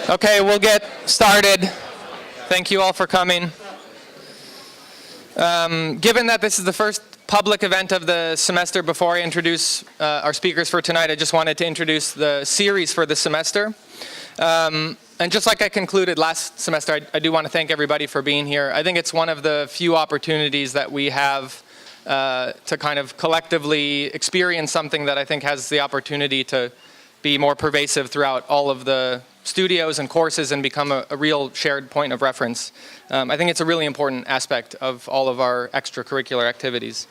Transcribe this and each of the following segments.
Okay, we'll get started. Thank you all for coming. Given that this is the first public event of the semester, before I introduce our speakers for tonight, I just wanted to introduce the series for the semester. And just like I concluded last semester, I do want to thank everybody for being here. I think it's one of the few opportunities that we have to kind of collectively experience something that I think has the opportunity to be more pervasive throughout all of the studios and courses and become a real shared point of reference. I think it's a really important aspect of all of our extracurricular activities.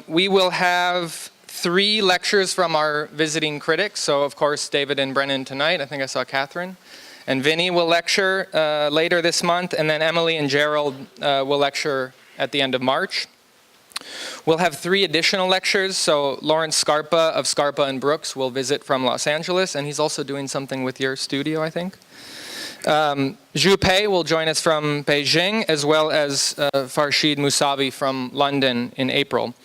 We will have 3 lectures from our visiting critics. So of course, David and Brennan tonight. I think I saw Catherine. And Vinny will lecture later this month. And then Emily and Gerald will lecture at the end of March. We'll have 3 additional lectures. So Lawrence Scarpa of Scarpa and Brooks will visit from Los Angeles, and he's also doing something with your studio, I think. Zhu Pei will join us from Beijing, as well as Farshid Musavi from London in April.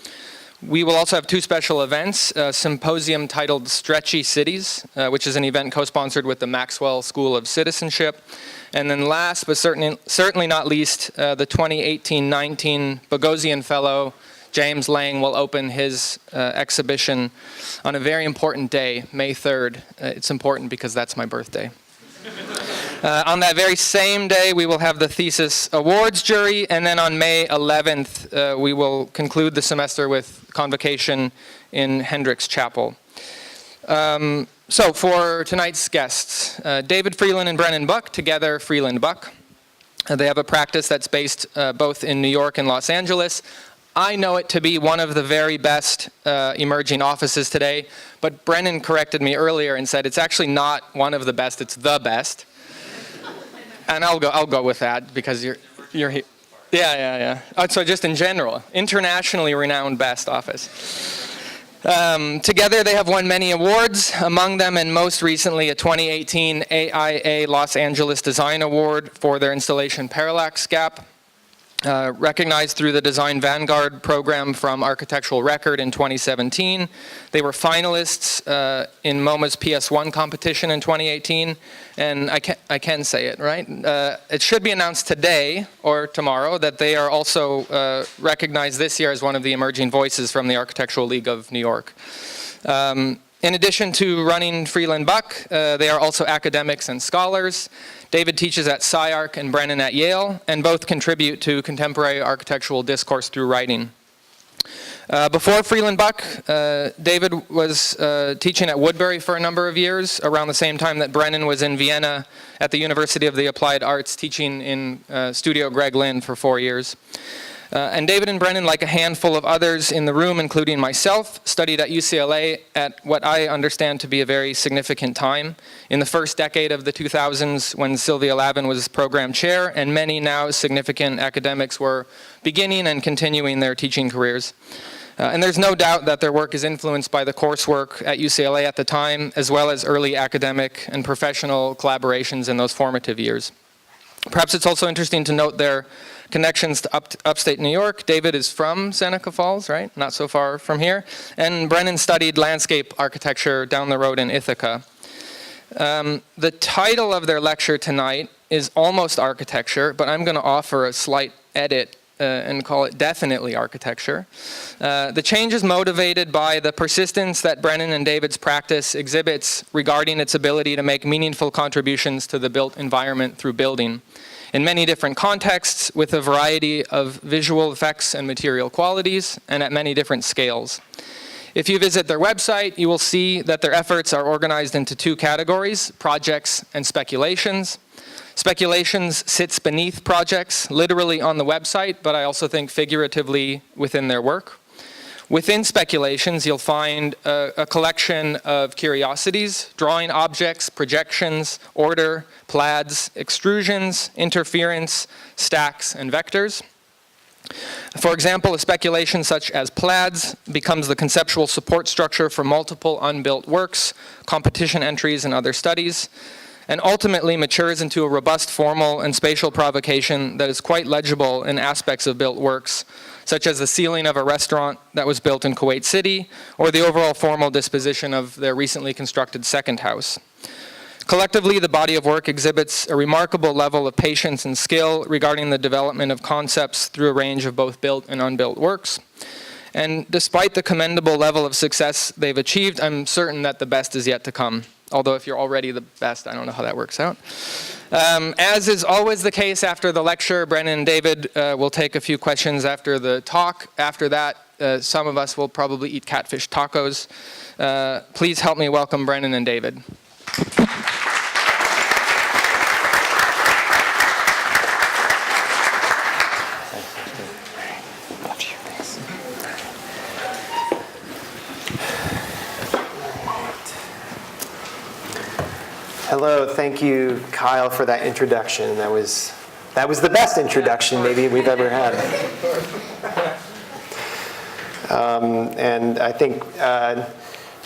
We will also have 2 special events, a symposium titled Stretchy Cities, which is an event co-sponsored with the Maxwell School of Citizenship. And then last, but certainly not least, the 2018-19 Bogosian Fellow, James Lang, will open his exhibition on a very important day, May 3rd. It's important because that's my birthday. On that very same day, we will have the thesis awards jury, and then on May 11th, we will conclude the semester with convocation in Hendricks Chapel. So for tonight's guests, David Freeland and Brennan Buck, together FreelandBuck. They have a practice that's based both in New York and Los Angeles. I know it to be one of the very best emerging offices today, but Brennan corrected me earlier and said it's actually not one of the best, it's the best. And I'll go with that because you're here. Yeah. So just in general, internationally renowned best office. Together they have won many awards, among them and most recently a 2018 AIA Los Angeles Design Award for their installation Parallax Gap. Recognized through the Design Vanguard program from Architectural Record in 2017. They were finalists in MoMA's PS1 competition in 2018, and I can say it, right? It should be announced today or tomorrow that they are also recognized this year as one of the emerging voices from the Architectural League of New York. In addition to running FreelandBuck, they are also academics and scholars. David teaches at SciArc and Brennan at Yale, and both contribute to contemporary architectural discourse through writing. Before FreelandBuck, David was teaching at Woodbury for a number of years, around the same time that Brennan was in Vienna at the University of the Applied Arts, teaching in Studio Greg Lynn for 4 years. And David and Brennan, like a handful of others in the room, including myself, studied at UCLA at what I understand to be a very significant time. In the first decade of the 2000s, when Sylvia Lavin was program chair, and many now significant academics were beginning and continuing their teaching careers. And there's no doubt that their work is influenced by the coursework at UCLA at the time, as well as early academic and professional collaborations in those formative years. Perhaps it's also interesting to note their connections to upstate New York. David is from Seneca Falls, right? Not so far from here. And Brennan studied landscape architecture down the road in Ithaca. The title of their lecture tonight is Almost Architecture, but I'm going to offer a slight edit and call it Definitely Architecture. The change is motivated by the persistence that Brennan and David's practice exhibits regarding its ability to make meaningful contributions to the built environment through building, in many different contexts, with a variety of visual effects and material qualities, and at many different scales. If you visit their website, you will see that their efforts are organized into 2 categories, projects and speculations. Speculations sits beneath projects, literally on the website, but I also think figuratively within their work. Within speculations, you'll find a collection of curiosities, drawing objects, projections, order, plaids, extrusions, interference, stacks, and vectors. For example, a speculation such as plaids becomes the conceptual support structure for multiple unbuilt works, competition entries, and other studies, and ultimately matures into a robust formal and spatial provocation that is quite legible in aspects of built works, such as the ceiling of a restaurant that was built in Kuwait City, or the overall formal disposition of their recently constructed second house. Collectively, the body of work exhibits a remarkable level of patience and skill regarding the development of concepts through a range of both built and unbuilt works. And despite the commendable level of success they've achieved, I'm certain that the best is yet to come. Although if you're already the best, I don't know how that works out. As is always the case after the lecture, Brennan and David will take a few questions after the talk. After that, some of us will probably eat catfish tacos. Please help me welcome Brennan and David. Hello, thank you, Kyle, for that introduction. That was the best introduction maybe we've ever had. And I think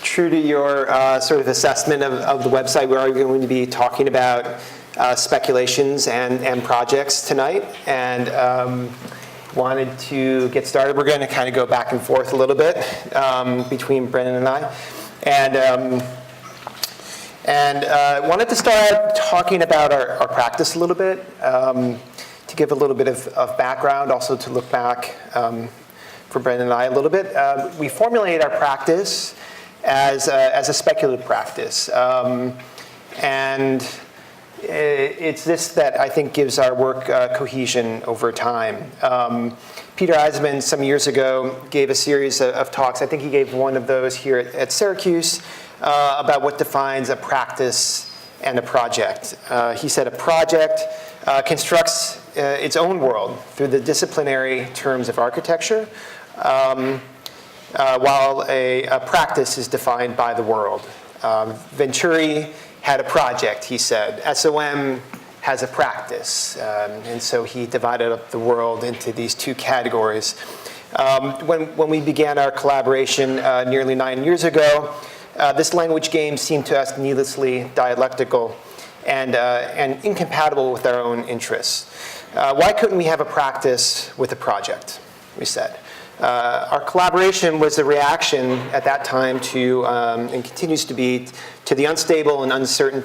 true to your sort of assessment of the website, we are going to be talking about speculations and projects tonight. And wanted to get started. We're going to kind of go back and forth a little bit between Brennan and I. And wanted to start out talking about our practice a little bit, to give a little bit of background, also to look back for Brennan and I a little bit. We formulate our practice as a speculative practice. And it's this that I think gives our work cohesion over time. Peter Eisenman some years ago gave a series of talks. I think he gave one of those here at Syracuse about what defines a practice and a project. He said a project constructs its own world through the disciplinary terms of architecture, while a practice is defined by the world. Venturi had a project, he said. SOM has a practice. And so he divided up the world into these two categories. When we began our collaboration nearly 9 years ago, this language game seemed to us needlessly dialectical and incompatible with our own interests. Why couldn't we have a practice with a project, we said. Our collaboration was a reaction at that time to, and continues to be, to the unstable and uncertain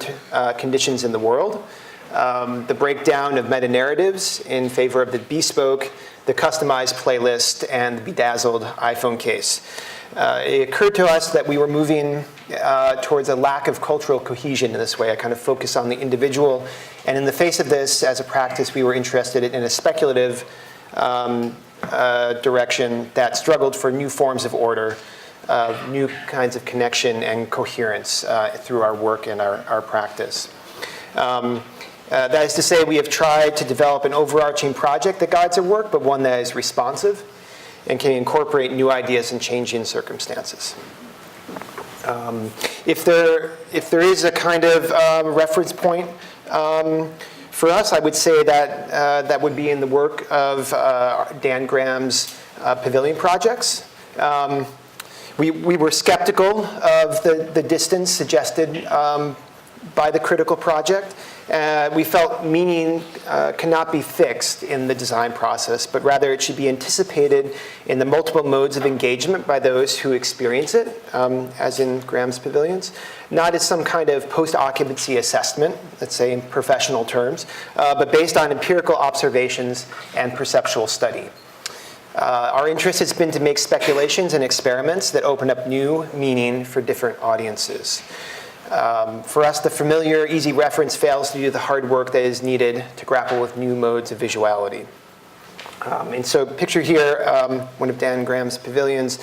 conditions in the world, the breakdown of meta-narratives in favor of the bespoke, the customized playlist, and the bedazzled iPhone case. It occurred to us that we were moving towards a lack of cultural cohesion in this way. I kind of focused on the individual. And in the face of this, as a practice, we were interested in a speculative direction that struggled for new forms of order, new kinds of connection and coherence through our work and our practice. That is to say, we have tried to develop an overarching project that guides our work, but one that is responsive and can incorporate new ideas and changing circumstances. If there is a kind of reference point for us, I would say that that would be in the work of Dan Graham's pavilion projects. We were skeptical of the distance suggested by the critical project. We felt meaning cannot be fixed in the design process, but rather it should be anticipated in the multiple modes of engagement by those who experience it, as in Graham's pavilions, not as some kind of post-occupancy assessment, let's say in professional terms, but based on empirical observations and perceptual study. Our interest has been to make speculations and experiments that open up new meaning for different audiences. For us, the familiar, easy reference fails to do the hard work that is needed to grapple with new modes of visuality. And so picture here one of Dan Graham's pavilions.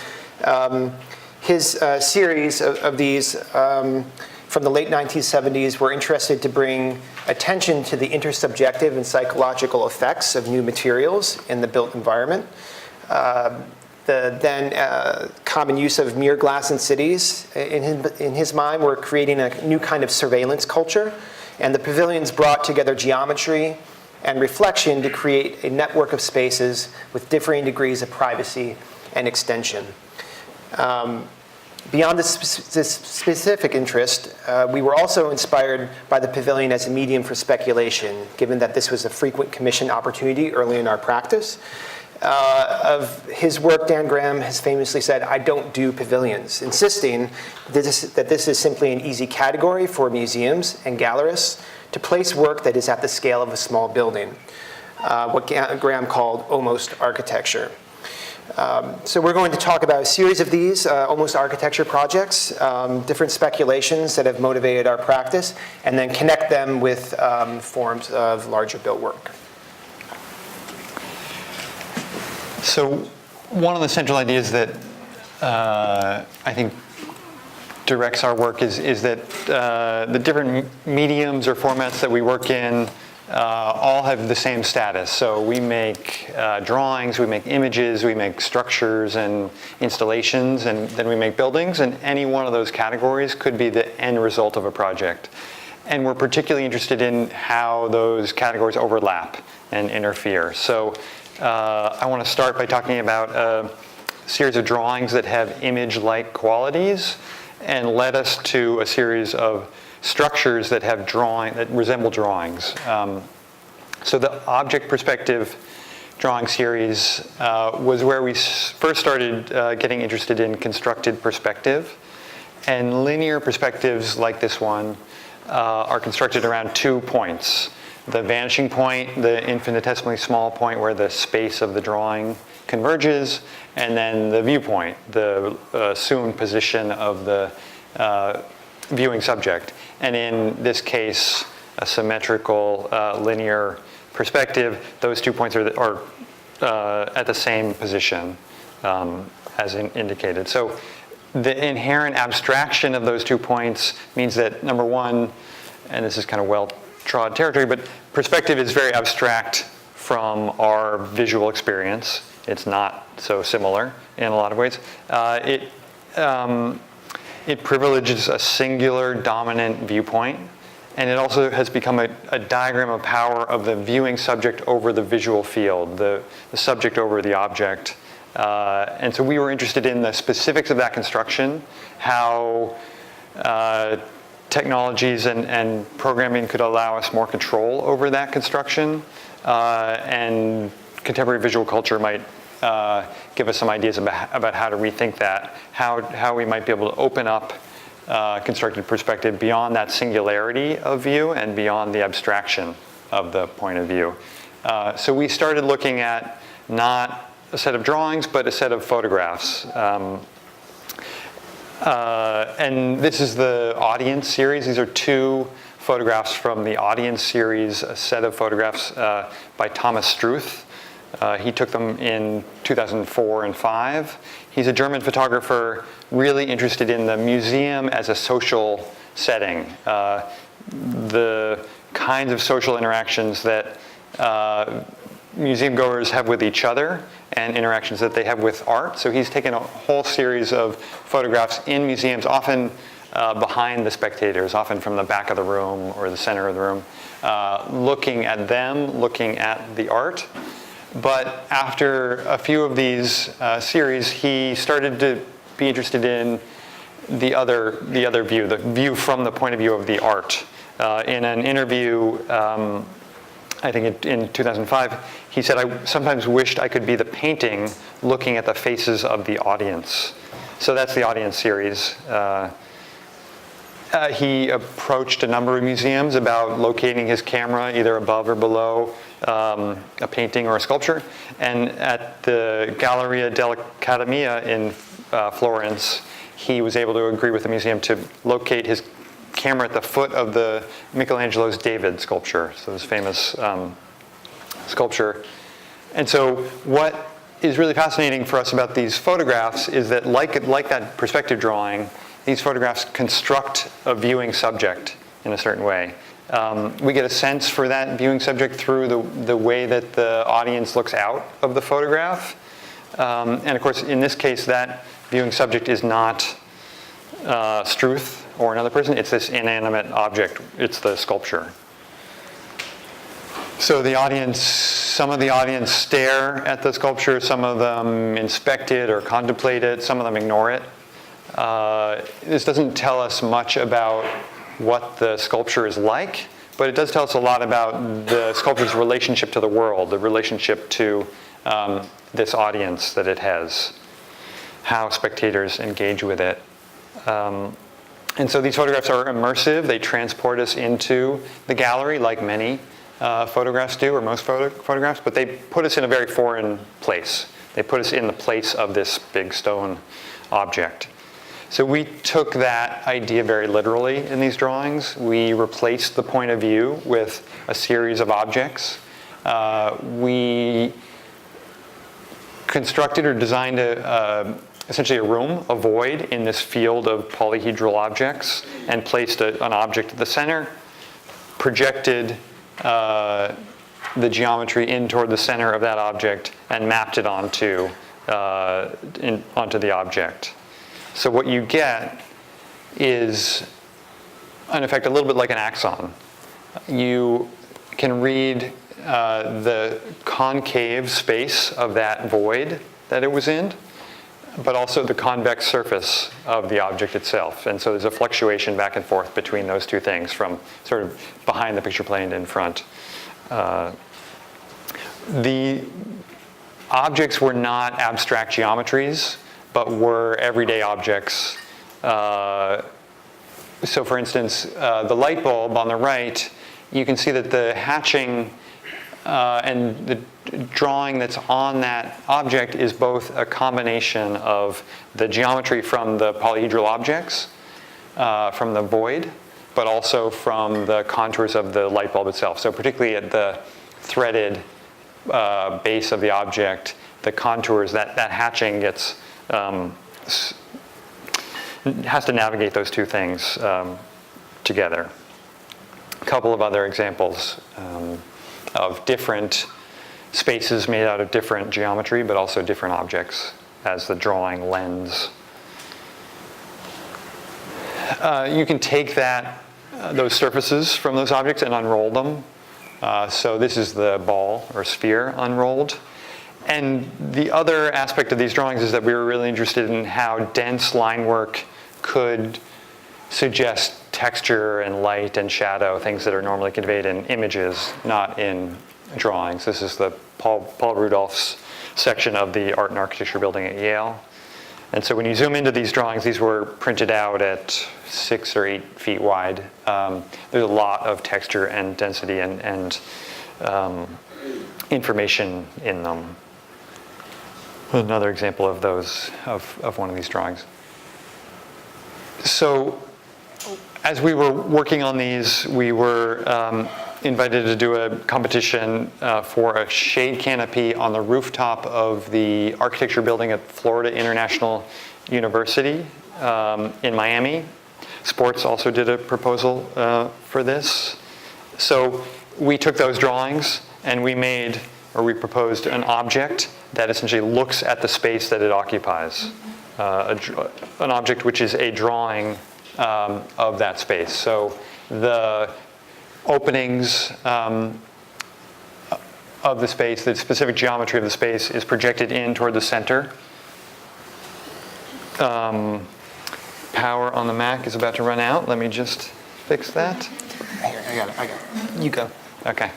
His series of these from the late 1970s were interested to bring attention to the intersubjective and psychological effects of new materials in the built environment. The then common use of mirror glass in cities, in his mind, were creating a new kind of surveillance culture. And the pavilions brought together geometry and reflection to create a network of spaces with differing degrees of privacy and extension. Beyond this specific interest, we were also inspired by the pavilion as a medium for speculation, given that this was a frequent commission opportunity early in our practice. of his work, Dan Graham has famously said, "I don't do pavilions," insisting that this is simply an easy category for museums and gallerists to place work that is at the scale of a small building, what Graham called almost architecture. So we're going to talk about a series of these almost architecture projects, different speculations that have motivated our practice, and then connect them with forms of larger built work. So one of the central ideas that I think directs our work is that the different mediums or formats that we work in all have the same status. So we make drawings, we make images, we make structures and installations, and then we make buildings, and any one of those categories could be the end result of a project. And we're particularly interested in how those categories overlap and interfere. So I want to start by talking about a series of drawings that have image-like qualities and led us to a series of structures that have that resemble drawings. So the object perspective drawing series was where we first started getting interested in constructed perspective. And linear perspectives like this one are constructed around 2 points. The vanishing point, the infinitesimally small point where the space of the drawing converges, and then the viewpoint, the assumed position of the viewing subject. And in this case, a symmetrical linear perspective, those 2 points are at the same position as indicated. So the inherent abstraction of those 2 points means that, number one, and this is kind of well-trod territory, but perspective is very abstract from our visual experience. It's not so similar in a lot of ways. It privileges a singular dominant viewpoint, and it also has become a diagram of power of the viewing subject over the visual field, the subject over the object. And so we were interested in the specifics of that construction, how technologies and programming could allow us more control over that construction, and contemporary visual culture might give us some ideas about how to rethink that, how we might be able to open up constructed perspective beyond that singularity of view and beyond the abstraction of the point of view. So we started looking at not a set of drawings, but a set of photographs. And this is the audience series. These are 2 photographs from the audience series, a set of photographs by Thomas Struth. He took them in 2004 and 5. He's a German photographer really interested in the museum as a social setting, the kinds of social interactions that museum goers have with each other and interactions that they have with art. So he's taken a whole series of photographs in museums, often behind the spectators, often from the back of the room or the center of the room, looking at them, looking at the art. But after a few of these series, he started to be interested in the other view, the view from the point of view of the art. In an interview, I think in 2005, he said, "I sometimes wished I could be the painting looking at the faces of the audience." So that's the audience series. He approached a number of museums about locating his camera either above or below a painting or a sculpture. And at the Galleria dell'Accademia in Florence, he was able to agree with the museum to locate his camera at the foot of the Michelangelo's David sculpture, so this famous sculpture. And so what is really fascinating for us about these photographs is that like that perspective drawing, these photographs construct a viewing subject in a certain way. We get a sense for that viewing subject through the way that the audience looks out of the photograph. And of course, in this case, that viewing subject is not Struth or another person. It's this inanimate object. It's the sculpture. So the audience, some of the audience stare at the sculpture, some of them inspect it or contemplate it, some of them ignore it. This doesn't tell us much about what the sculpture is like, but it does tell us a lot about the sculpture's relationship to the world, the relationship to this audience that it has, how spectators engage with it. And so these photographs are immersive. They transport us into the gallery like many photographs do, or most photographs, but they put us in a very foreign place. They put us in the place of this big stone object. So we took that idea very literally in these drawings. We replaced the point of view with a series of objects. We constructed or designed essentially a room, a void in this field of polyhedral objects, and placed an object at the center, projected the geometry in toward the center of that object, and mapped it onto the object. So what you get is, in effect, a little bit like an axon. You can read the concave space of that void that it was in, but also the convex surface of the object itself. And so there's a fluctuation back and forth between those two things, from sort of behind the picture plane to in front. The objects were not abstract geometries, but were everyday objects. So for instance, the light bulb on the right, you can see that the hatching and the drawing that's on that object is both a combination of the geometry from the polyhedral objects, from the void, but also from the contours of the light bulb itself. So particularly at the threaded base of the object, the contours, that hatching gets, has to navigate those two things together. A couple of other examples of different spaces made out of different geometry, but also different objects as the drawing lens. You can take those surfaces from those objects and unroll them. So this is the ball or sphere unrolled. And the other aspect of these drawings is that we were really interested in how dense line work could suggest texture and light and shadow, things that are normally conveyed in images, not in drawings. This is the Paul Rudolph's section of the Art and Architecture building at Yale. And so when you zoom into these drawings, these were printed out at 6 or 8 feet wide. There's a lot of texture and density and information in them. Another example of those, of one of these drawings. So as we were working on these, we were invited to do a competition for a shade canopy on the rooftop of the architecture building at Florida International University in Miami. Sports also did a proposal for this. So we took those drawings and we proposed an object that essentially looks at the space that it occupies. An object which is a drawing of that space. So the openings of the space, the specific geometry of the space is projected in toward the center. Power on the Mac is about to run out. Let me just fix that. Here, I got it. You go. Okay.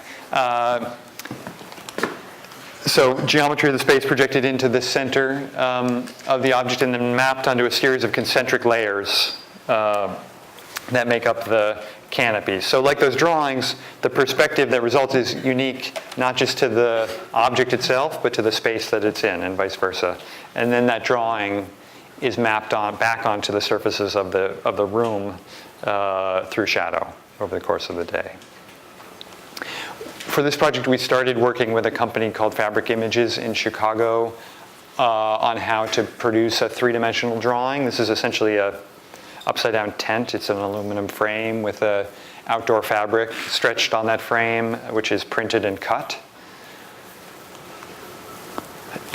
So geometry of the space projected into the center of the object and then mapped onto a series of concentric layers that make up the canopy. So like those drawings, the perspective that results is unique not just to the object itself, but to the space that it's in, and vice versa. And then that drawing is mapped back onto the surfaces of the room through shadow over the course of the day. For this project, we started working with a company called Fabric Images in Chicago on how to produce a three-dimensional drawing. This is essentially a upside-down tent. It's an aluminum frame with an outdoor fabric stretched on that frame, which is printed and cut.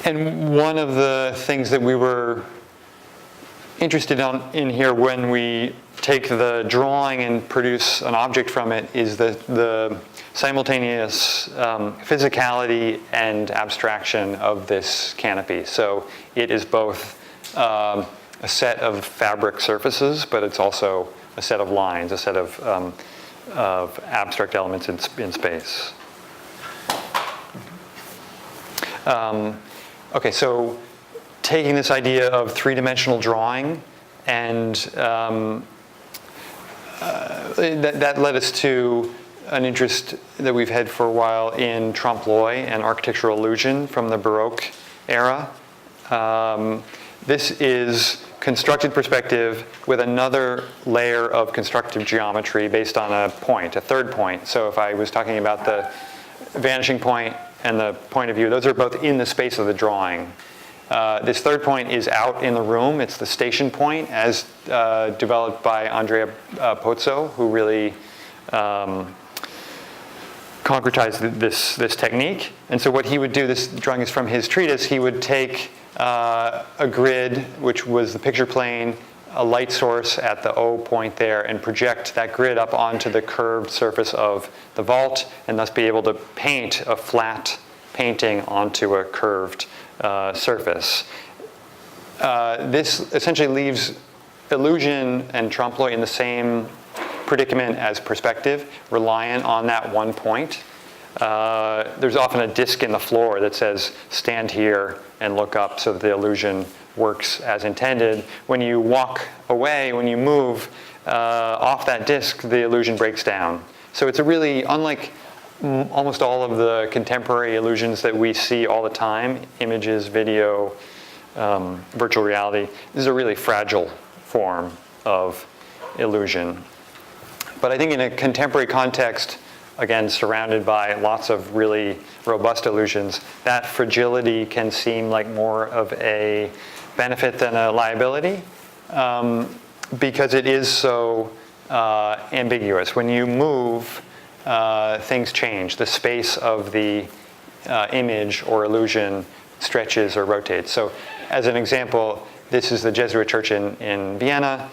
And one of the things that we were interested in here when we take the drawing and produce an object from it is the simultaneous physicality and abstraction of this canopy. So it is both a set of fabric surfaces, but it's also a set of lines, a set of abstract elements in space. Okay, so taking this idea of three-dimensional drawing, and that led us to an interest that we've had for a while in trompe-l'oeil and architectural illusion from the Baroque era. This is constructed perspective with another layer of constructive geometry based on a point, a third point. So if I was talking about the vanishing point and the point of view, those are both in the space of the drawing. This third point is out in the room. It's the station point as developed by Andrea Pozzo, who really concretized this technique. And so what he would do, this drawing is from his treatise, he would take a grid, which was the picture plane, a light source at the O point there, and project that grid up onto the curved surface of the vault, and thus be able to paint a flat painting onto a curved surface. This essentially leaves illusion and trompe-l'oeil in the same predicament as perspective, reliant on that one point. There's often a disc in the floor that says, stand here and look up, so that the illusion works as intended. When you walk away, when you move off that disc, the illusion breaks down. So it's a really, unlike almost all of the contemporary illusions that we see all the time, images, video, virtual reality, this is a really fragile form of illusion. But I think in a contemporary context, again, surrounded by lots of really robust illusions, that fragility can seem like more of a benefit than a liability, because it is so ambiguous. When you move, things change. The space of the image or illusion stretches or rotates. So as an example, this is the Jesuit church in Vienna.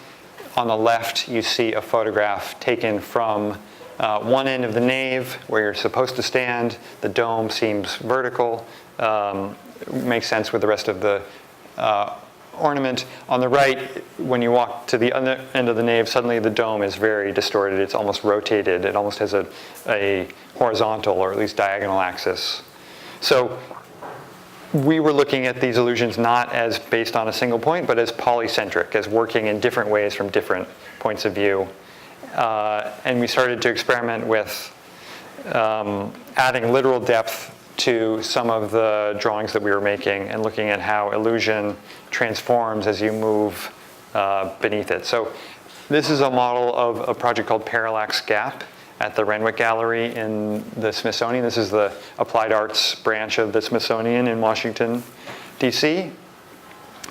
On the left, you see a photograph taken from one end of the nave where you're supposed to stand. The dome seems vertical. Makes sense with the rest of the ornament. On the right, when you walk to the other end of the nave, suddenly the dome is very distorted. It's almost rotated. It almost has a horizontal or at least diagonal axis. So we were looking at these illusions not as based on a single point, but as polycentric, as working in different ways from different points of view. And we started to experiment with adding literal depth to some of the drawings that we were making and looking at how illusion transforms as you move beneath it. So this is a model of a project called Parallax Gap at the Renwick Gallery in the Smithsonian. This is the Applied Arts branch of the Smithsonian in Washington, D.C.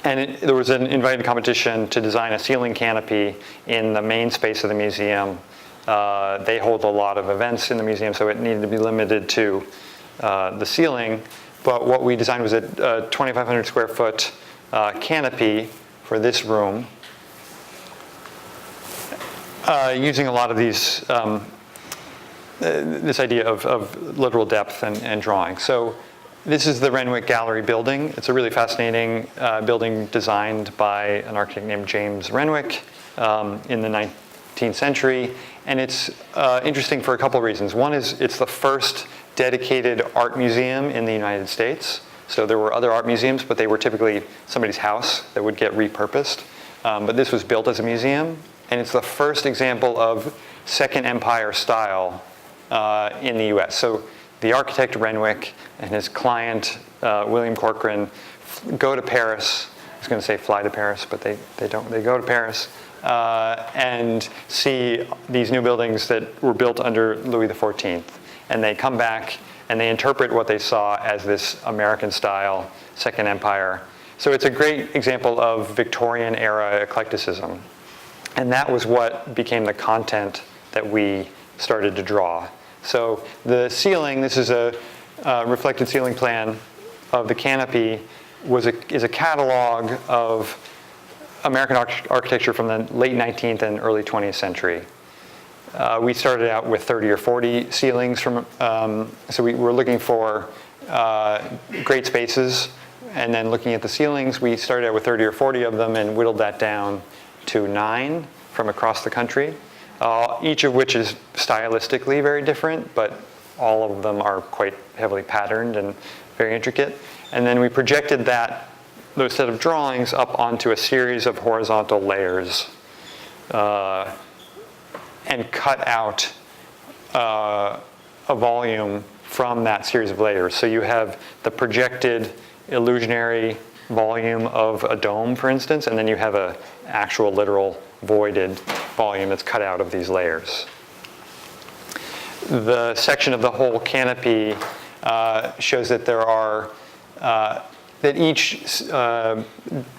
And there was an invited competition to design a ceiling canopy in the main space of the museum. They hold a lot of events in the museum, so it needed to be limited to the ceiling. But what we designed was a 2,500 square foot canopy for this room, using a lot of these this idea of literal depth and drawing. So this is the Renwick Gallery building. It's a really fascinating building designed by an architect named James Renwick in the 19th century. And it's interesting for a couple of reasons. One is it's the first dedicated art museum in the United States. So there were other art museums, but they were typically somebody's house that would get repurposed. But this was built as a museum. And it's the first example of Second Empire style in the US. So the architect Renwick and his client William Corcoran go to Paris. I was going to say fly to Paris, but they don't. They go to Paris and see these new buildings that were built under Louis XIV. And they come back and they interpret what they saw as this American style Second Empire. So it's a great example of Victorian era eclecticism. And that was what became the content that we started to draw. So the ceiling, this is a reflected ceiling plan of the canopy, is a catalog of American architecture from the late 19th and early 20th century. We started out with 30 or 40 ceilings from, so we were looking for great spaces, and then looking at the ceilings, we started out with 30 or 40 of them and whittled that down to 9 from across the country. Each of which is stylistically very different, but all of them are quite heavily patterned and very intricate. And then we projected those set of drawings up onto a series of horizontal layers and cut out a volume from that series of layers. So you have the projected illusionary volume of a dome, for instance, and then you have an actual literal voided volume that's cut out of these layers. The section of the whole canopy shows that there are that each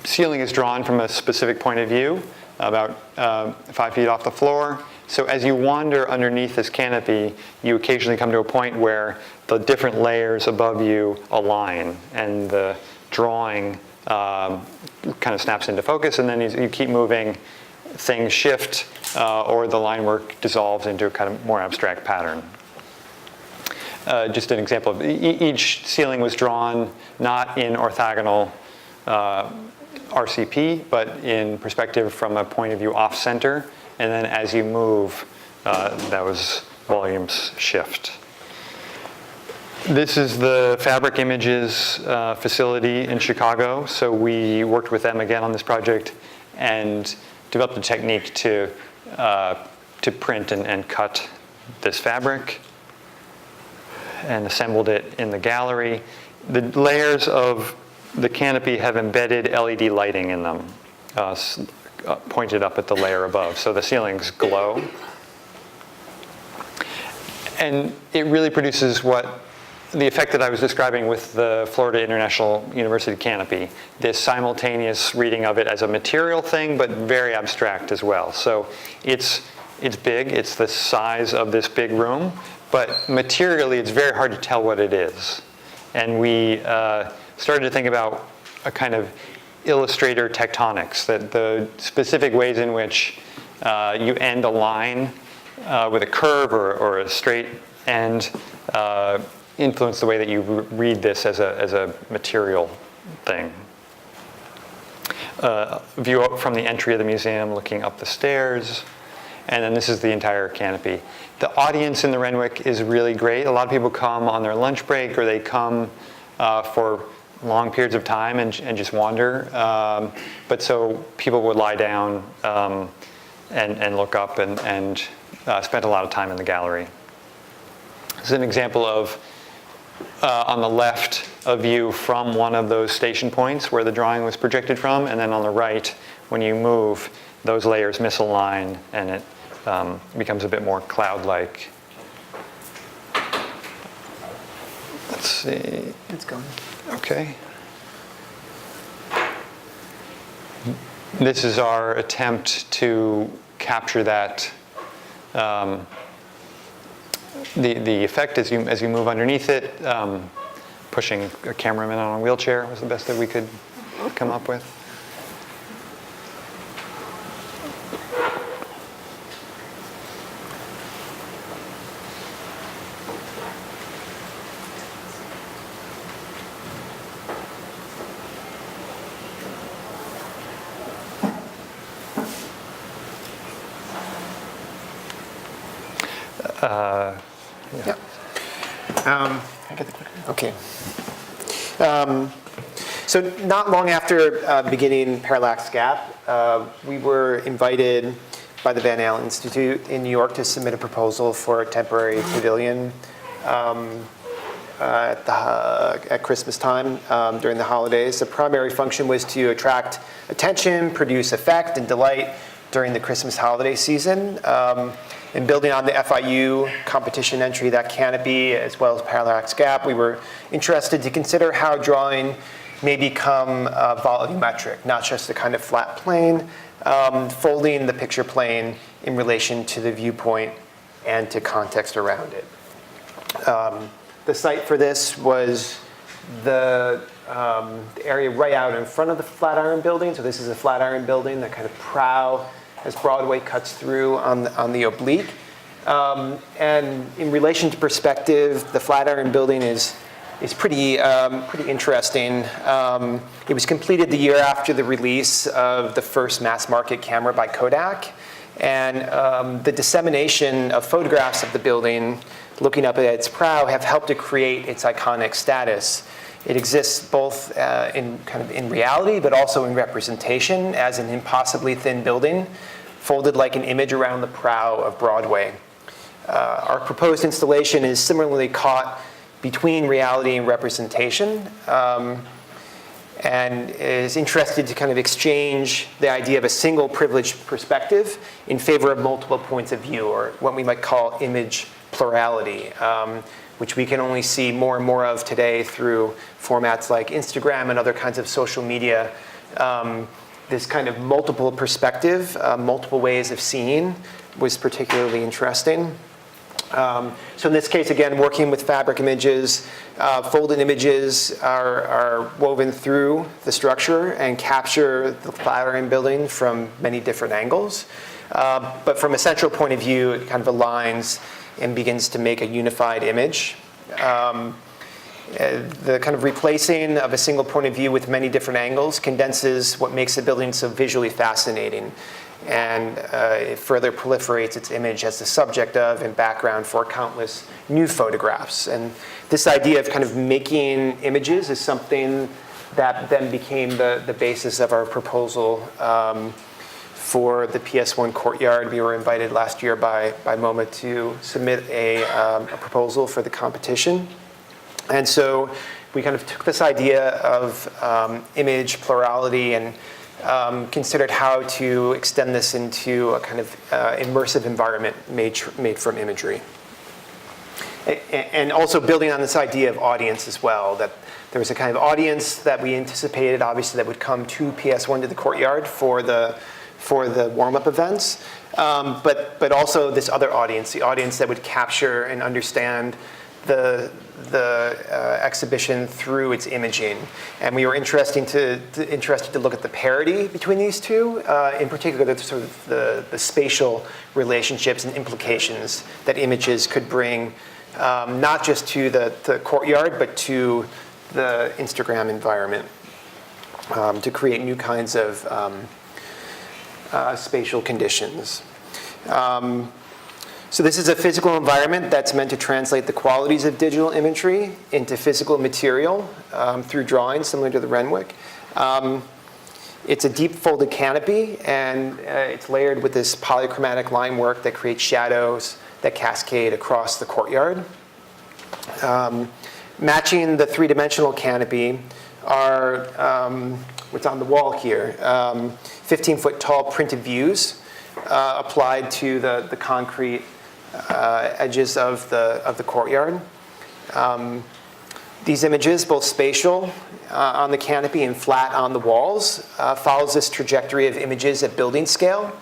ceiling is drawn from a specific point of view, about 5 feet off the floor. So as you wander underneath this canopy, you occasionally come to a point where the different layers above you align, and the drawing kind of snaps into focus, and then you keep moving, things shift, or the line work dissolves into a kind of more abstract pattern. Just an example of each ceiling was drawn not in orthogonal RCP, but in perspective from a point of view off center. And then as you move, those volumes shift. This is the Fabric Images facility in Chicago. So we worked with them again on this project and developed a technique to print and cut this fabric and assembled it in the gallery. The layers of the canopy have embedded LED lighting in them, pointed up at the layer above. So the ceilings glow. And it really produces the effect that I was describing with the Florida International University canopy, this simultaneous reading of it as a material thing, but very abstract as well. So it's big, it's the size of this big room, but materially it's very hard to tell what it is. And we started to think about a kind of illustrator tectonics, that the specific ways in which you end a line with a curve or a straight end influence the way that you read this as a material thing. View up from the entry of the museum, looking up the stairs, and then this is the entire canopy. The audience in the Renwick is really great. A lot of people come on their lunch break, or they come for long periods of time and just wander. But so people would lie down and look up and spend a lot of time in the gallery. This is an example of, on the left, a view from one of those station points where the drawing was projected from, and then on the right, when you move, those layers misalign and it becomes a bit more cloud-like. Let's see. It's going. Okay. This is our attempt to capture that, the effect as you move underneath it. Pushing a cameraman on a wheelchair was the best that we could come up with. Yeah. I get the clicker. Okay. So not long after beginning Parallax Gap, we were invited by the Van Allen Institute in New York to submit a proposal for a temporary pavilion at Christmas time during the holidays. The primary function was to attract attention, produce effect and delight during the Christmas holiday season. And building on the FIU competition entry, that canopy, as well as Parallax Gap, we were interested to consider how drawing may become volumetric, not just a kind of flat plane, folding the picture plane in relation to the viewpoint and to context around it. The site for this was the area right out in front of the Flatiron Building. So this is a Flatiron Building, that kind of prow as Broadway cuts through on the oblique. And in relation to perspective, the Flatiron Building is pretty interesting. It was completed the year after the release of the first mass market camera by Kodak. And the dissemination of photographs of the building, looking up at its prow, have helped to create its iconic status. It exists both in reality, but also in representation as an impossibly thin building, folded like an image around the prow of Broadway. Our proposed installation is similarly caught between reality and representation, and is interested to kind of exchange the idea of a single privileged perspective in favor of multiple points of view, or what we might call image plurality, which we can only see more and more of today through formats like Instagram and other kinds of social media. This kind of multiple perspective, multiple ways of seeing was particularly interesting. So in this case, again, working with fabric images, folded images are woven through the structure and capture the flatiron building from many different angles. But from a central point of view, it kind of aligns and begins to make a unified image. The kind of replacing of a single point of view with many different angles condenses what makes the building so visually fascinating, and it further proliferates its image as the subject of and background for countless new photographs. And this idea of kind of making images is something that then became the basis of our proposal for the PS1 courtyard. We were invited last year by MoMA to submit a proposal for the competition. And so we kind of took this idea of image plurality and considered how to extend this into a kind of immersive environment made from imagery. And also building on this idea of audience as well, that there was a kind of audience that we anticipated, obviously, that would come to PS1 to the courtyard for the warm-up events, but also this other audience, the audience that would capture and understand the exhibition through its imaging. And we were interested to look at the parity between these two, in particular the spatial relationships and implications that images could bring, not just to the courtyard, but to the Instagram environment, to create new kinds of spatial conditions. So this is a physical environment that's meant to translate the qualities of digital imagery into physical material through drawings, similar to the Renwick. It's a deep folded canopy, and it's layered with this polychromatic line work that creates shadows that cascade across the courtyard. Matching the three-dimensional canopy are what's on the wall here, 15-foot tall printed views applied to the concrete edges of the courtyard. These images, both spatial on the canopy and flat on the walls, follows this trajectory of images at building scale.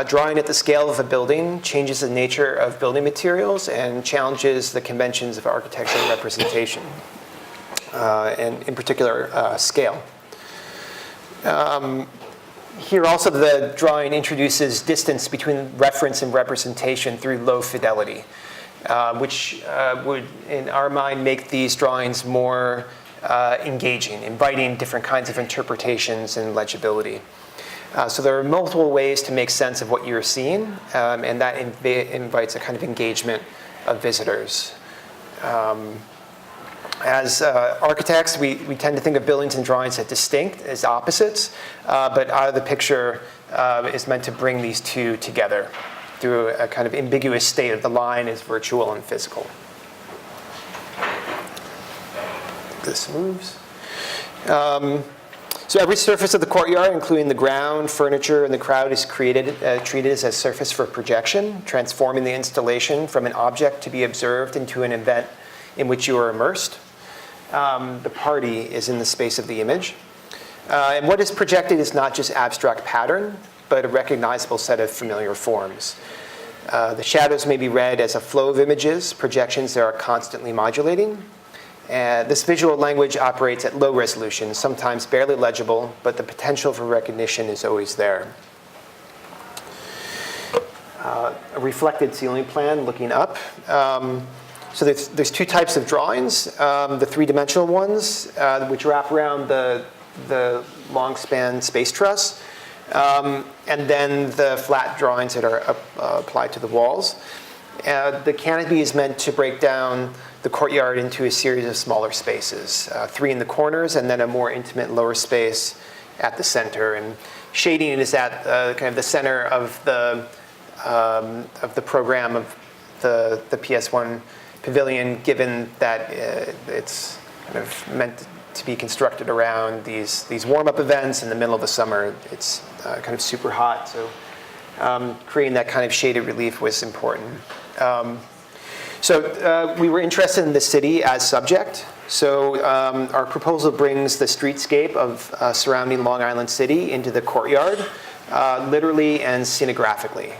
Drawing at the scale of a building changes the nature of building materials and challenges the conventions of architectural representation, and in particular, scale. Here also the drawing introduces distance between reference and representation through low fidelity, which would, in our mind, make these drawings more engaging, inviting different kinds of interpretations and legibility. So there are multiple ways to make sense of what you're seeing, and that invites a kind of engagement of visitors. As architects, we tend to think of buildings and drawings as distinct, as opposites, but out of the picture is meant to bring these two together through a kind of ambiguous state of the line is virtual and physical. This moves. So every surface of the courtyard, including the ground, furniture, and the crowd, is treated as a surface for projection, transforming the installation from an object to be observed into an event in which you are immersed. The party is in the space of the image. And what is projected is not just abstract pattern, but a recognizable set of familiar forms. The shadows may be read as a flow of images, projections that are constantly modulating. This visual language operates at low resolution, sometimes barely legible, but the potential for recognition is always there. A reflected ceiling plan looking up. So there's two types of drawings, the three-dimensional ones, which wrap around the long span space truss, and then the flat drawings that are applied to the walls. The canopy is meant to break down the courtyard into a series of smaller spaces, 3 in the corners and then a more intimate lower space at the center. And shading is at kind of the center of the program of the PS1 pavilion, given that it's kind of meant to be constructed around these warm-up events in the middle of the summer. It's kind of super hot, so creating that kind of shaded relief was important. So we were interested in the city as subject. So our proposal brings the streetscape of surrounding Long Island City into the courtyard, literally and scenographically.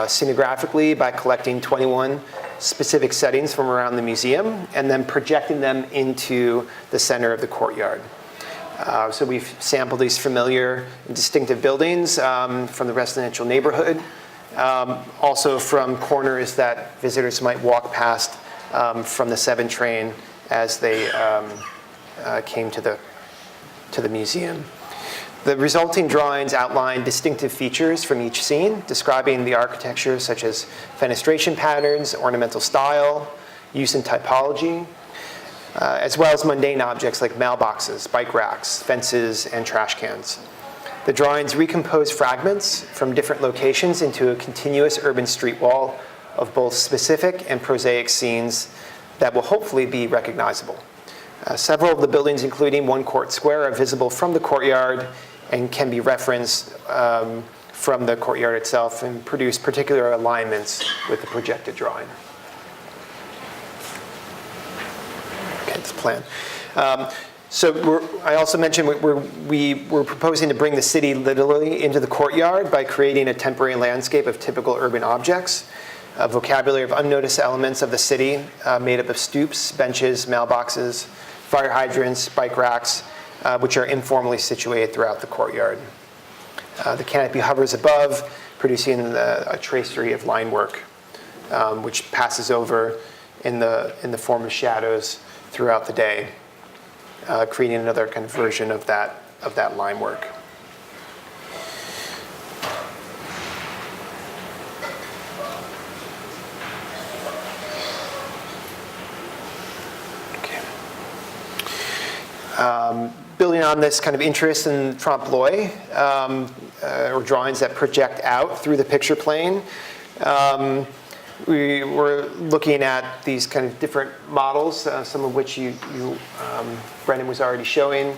Scenographically by collecting 21 specific settings from around the museum and then projecting them into the center of the courtyard. So we've sampled these familiar and distinctive buildings from the residential neighborhood, also from corners that visitors might walk past from the 7 train as they came to the museum. The resulting drawings outline distinctive features from each scene, describing the architecture such as fenestration patterns, ornamental style, use and typology, as well as mundane objects like mailboxes, bike racks, fences, and trash cans. The drawings recompose fragments from different locations into a continuous urban street wall of both specific and prosaic scenes that will hopefully be recognizable. Several of the buildings, including One Court Square, are visible from the courtyard and can be referenced from the courtyard itself and produce particular alignments with the projected drawing. Okay, this plan. I also mentioned we're proposing to bring the city literally into the courtyard by creating a temporary landscape of typical urban objects, a vocabulary of unnoticed elements of the city made up of stoops, benches, mailboxes, fire hydrants, bike racks, which are informally situated throughout the courtyard. The canopy hovers above, producing a tracery of line work, which passes over in the form of shadows throughout the day, creating another kind of version of that line work. Building on this kind of interest in trompe-l'oeil, or drawings that project out through the picture plane, we were looking at these kind of different models, some of which Brennan was already showing,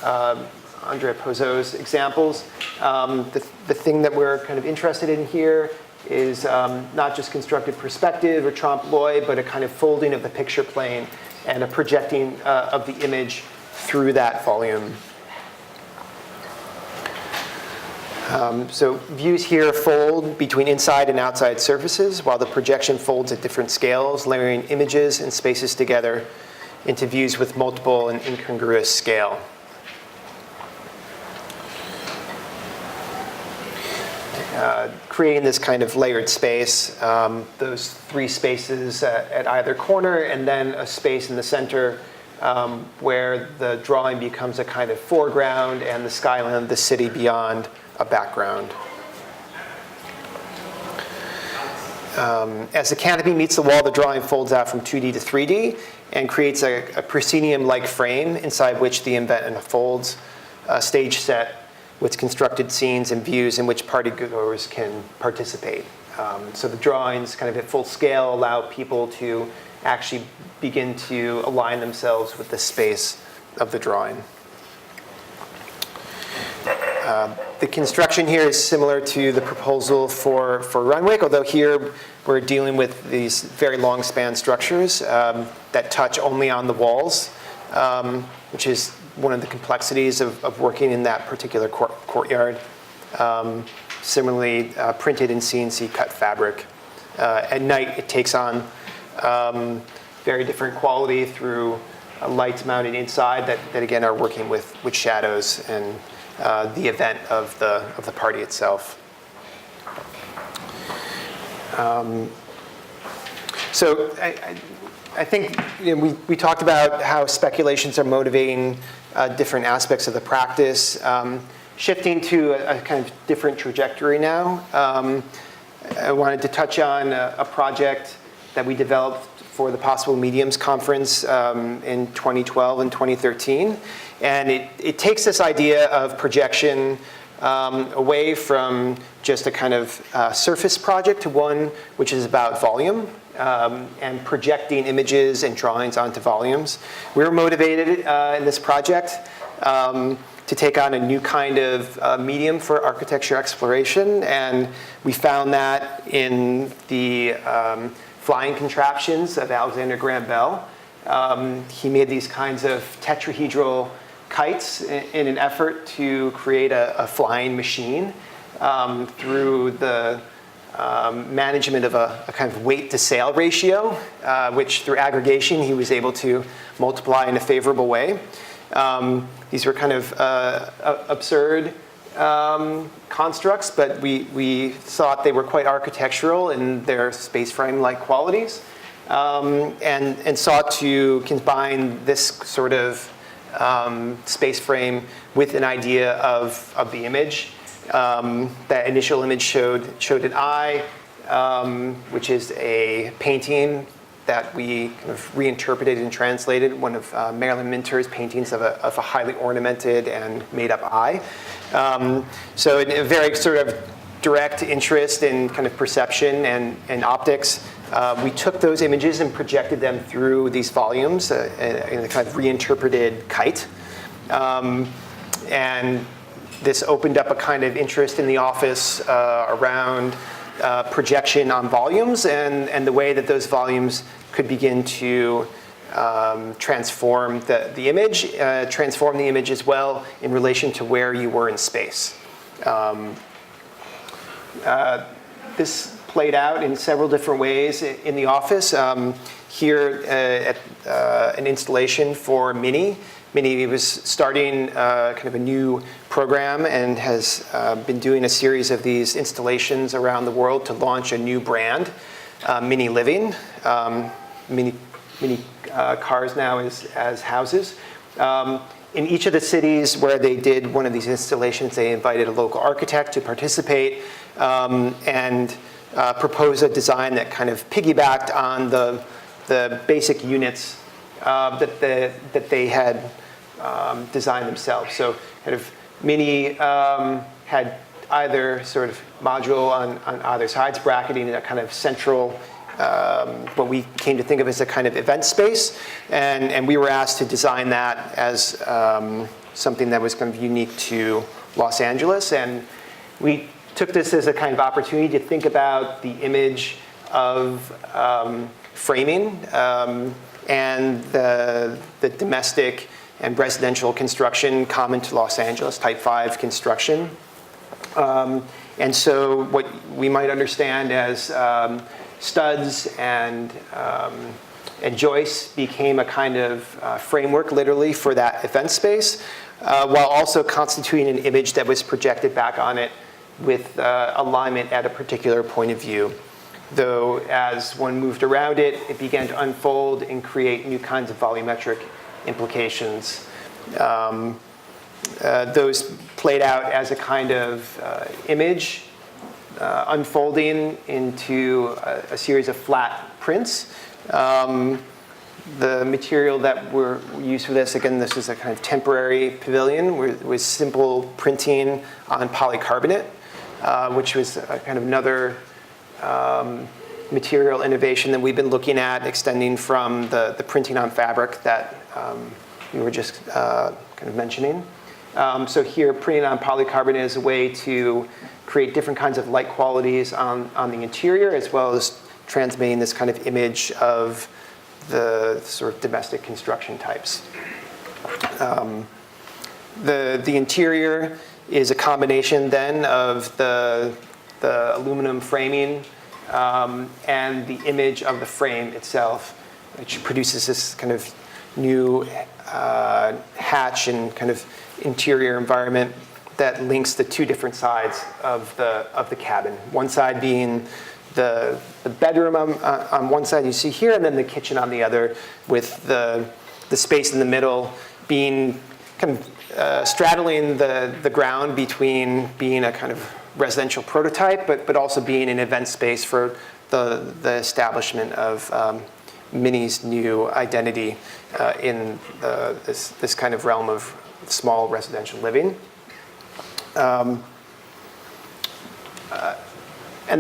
Andrea Pozzo's examples. The thing that we're kind of interested in here is not just constructed perspective or trompe-l'oeil, but a kind of folding of the picture plane and a projecting of the image through that volume. So views here fold between inside and outside surfaces, while the projection folds at different scales, layering images and spaces together into views with multiple and incongruous scale. Creating this kind of layered space, those 3 spaces at either corner, and then a space in the center where the drawing becomes a kind of foreground and the skyline of the city beyond a background. As the canopy meets the wall, the drawing folds out from 2D to 3D and creates a proscenium-like frame inside which the event unfolds, a stage set with constructed scenes and views in which partygoers can participate. So the drawings kind of at full scale allow people to actually begin to align themselves with the space of the drawing. The construction here is similar to the proposal for Runwick, although here we're dealing with these very long span structures that touch only on the walls, which is one of the complexities of working in that particular courtyard. Similarly, printed in CNC cut fabric. At night, it takes on very different quality through lights mounted inside that again are working with shadows and the event of the party itself. So I think we talked about how speculations are motivating different aspects of the practice. Shifting to a kind of different trajectory now, I wanted to touch on a project that we developed for the Possible Mediums Conference in 2012 and 2013. And it takes this idea of projection away from just a kind of surface project to one which is about volume and projecting images and drawings onto volumes. We were motivated in this project to take on a new kind of medium for architecture exploration, and we found that in the flying contraptions of Alexander Graham Bell. He made these kinds of tetrahedral kites in an effort to create a flying machine through the management of a kind of weight to sail ratio, which through aggregation he was able to multiply in a favorable way. These were kind of absurd constructs, but we thought they were quite architectural in their space frame-like qualities, and sought to combine this sort of space frame with an idea of the image. That initial image showed an eye, which is a painting that we kind of reinterpreted and translated, one of Marilyn Minter's paintings of a highly ornamented and made-up eye. So a very sort of direct interest in kind of perception and optics. We took those images and projected them through these volumes in a kind of reinterpreted kite. And this opened up a kind of interest in the office around projection on volumes and the way that those volumes could begin to transform the image, transform the image as well in relation to where you were in space. This played out in several different ways in the office. Here at an installation for Mini. Mini was starting kind of a new program and has been doing a series of these installations around the world to launch a new brand, Mini Living. Mini cars now as houses. In each of the cities where they did one of these installations, they invited a local architect to participate and propose a design that kind of piggybacked on the basic units that they had designed themselves. So kind of Mini had either sort of module on either sides, bracketing in a kind of central, what we came to think of as a kind of event space. And we were asked to design that as something that was kind of unique to Los Angeles. And we took this as a kind of opportunity to think about the image of framing and the domestic and residential construction common to Los Angeles, type 5 construction. And so what we might understand as studs and joists became a kind of framework literally for that event space, while also constituting an image that was projected back on it with alignment at a particular point of view. Though as one moved around it, it began to unfold and create new kinds of volumetric implications. Those played out as a kind of image unfolding into a series of flat prints. The material that we used for this, again, this is a kind of temporary pavilion with simple printing on polycarbonate, which was a kind of another material innovation that we've been looking at, extending from the printing on fabric that we were just kind of mentioning. So here, printing on polycarbonate is a way to create different kinds of light qualities on the interior, as well as transmitting this kind of image of the sort of domestic construction types. The interior is a combination then of the aluminum framing and the image of the frame itself, which produces this kind of new hatch and kind of interior environment that links the two different sides of the cabin. One side being the bedroom on one side you see here, and then the kitchen on the other, with the space in the middle being kind of straddling the ground between being a kind of residential prototype, but also being an event space for the establishment of Minnie's new identity in this kind of realm of small residential living. And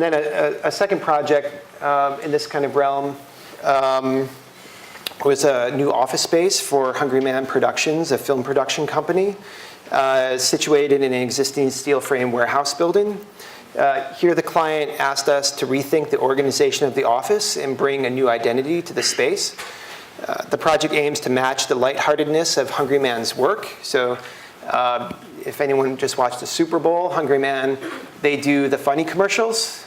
then a second project in this kind of realm was a new office space for Hungry Man Productions, a film production company, situated in an existing steel frame warehouse building. Here the client asked us to rethink the organization of the office and bring a new identity to the space. The project aims to match the lightheartedness of Hungry Man's work. So if anyone just watched the Super Bowl, Hungry Man, they do the funny commercials.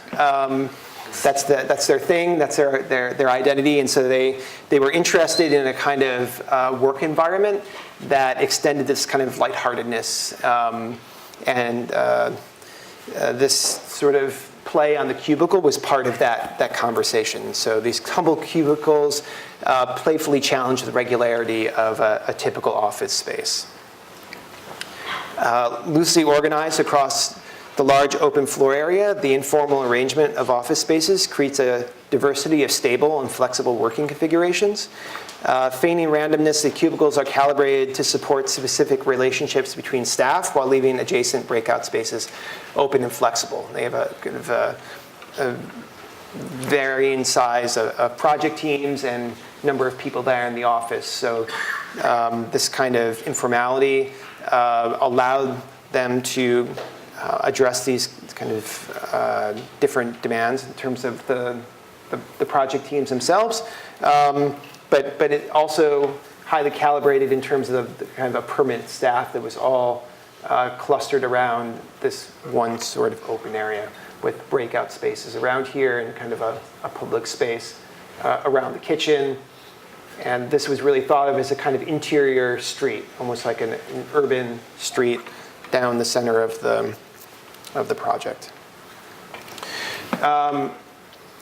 That's their thing, that's their identity, and so they were interested in a kind of work environment that extended this kind of lightheartedness, and this sort of play on the cubicle was part of that conversation. So these humble cubicles playfully challenge the regularity of a typical office space. Loosely organized across the large open floor area, the informal arrangement of office spaces creates a diversity of stable and flexible working configurations. Feigning randomness, the cubicles are calibrated to support specific relationships between staff while leaving adjacent breakout spaces open and flexible. They have a kind of a varying size of project teams and number of people there in the office. So this kind of informality allowed them to address these kind of different demands in terms of the project teams themselves, but it also highly calibrated in terms of the kind of a permanent staff that was all clustered around this one sort of open area with breakout spaces around here and kind of a public space around the kitchen. And this was really thought of as a kind of interior street, almost like an urban street down the center of the project.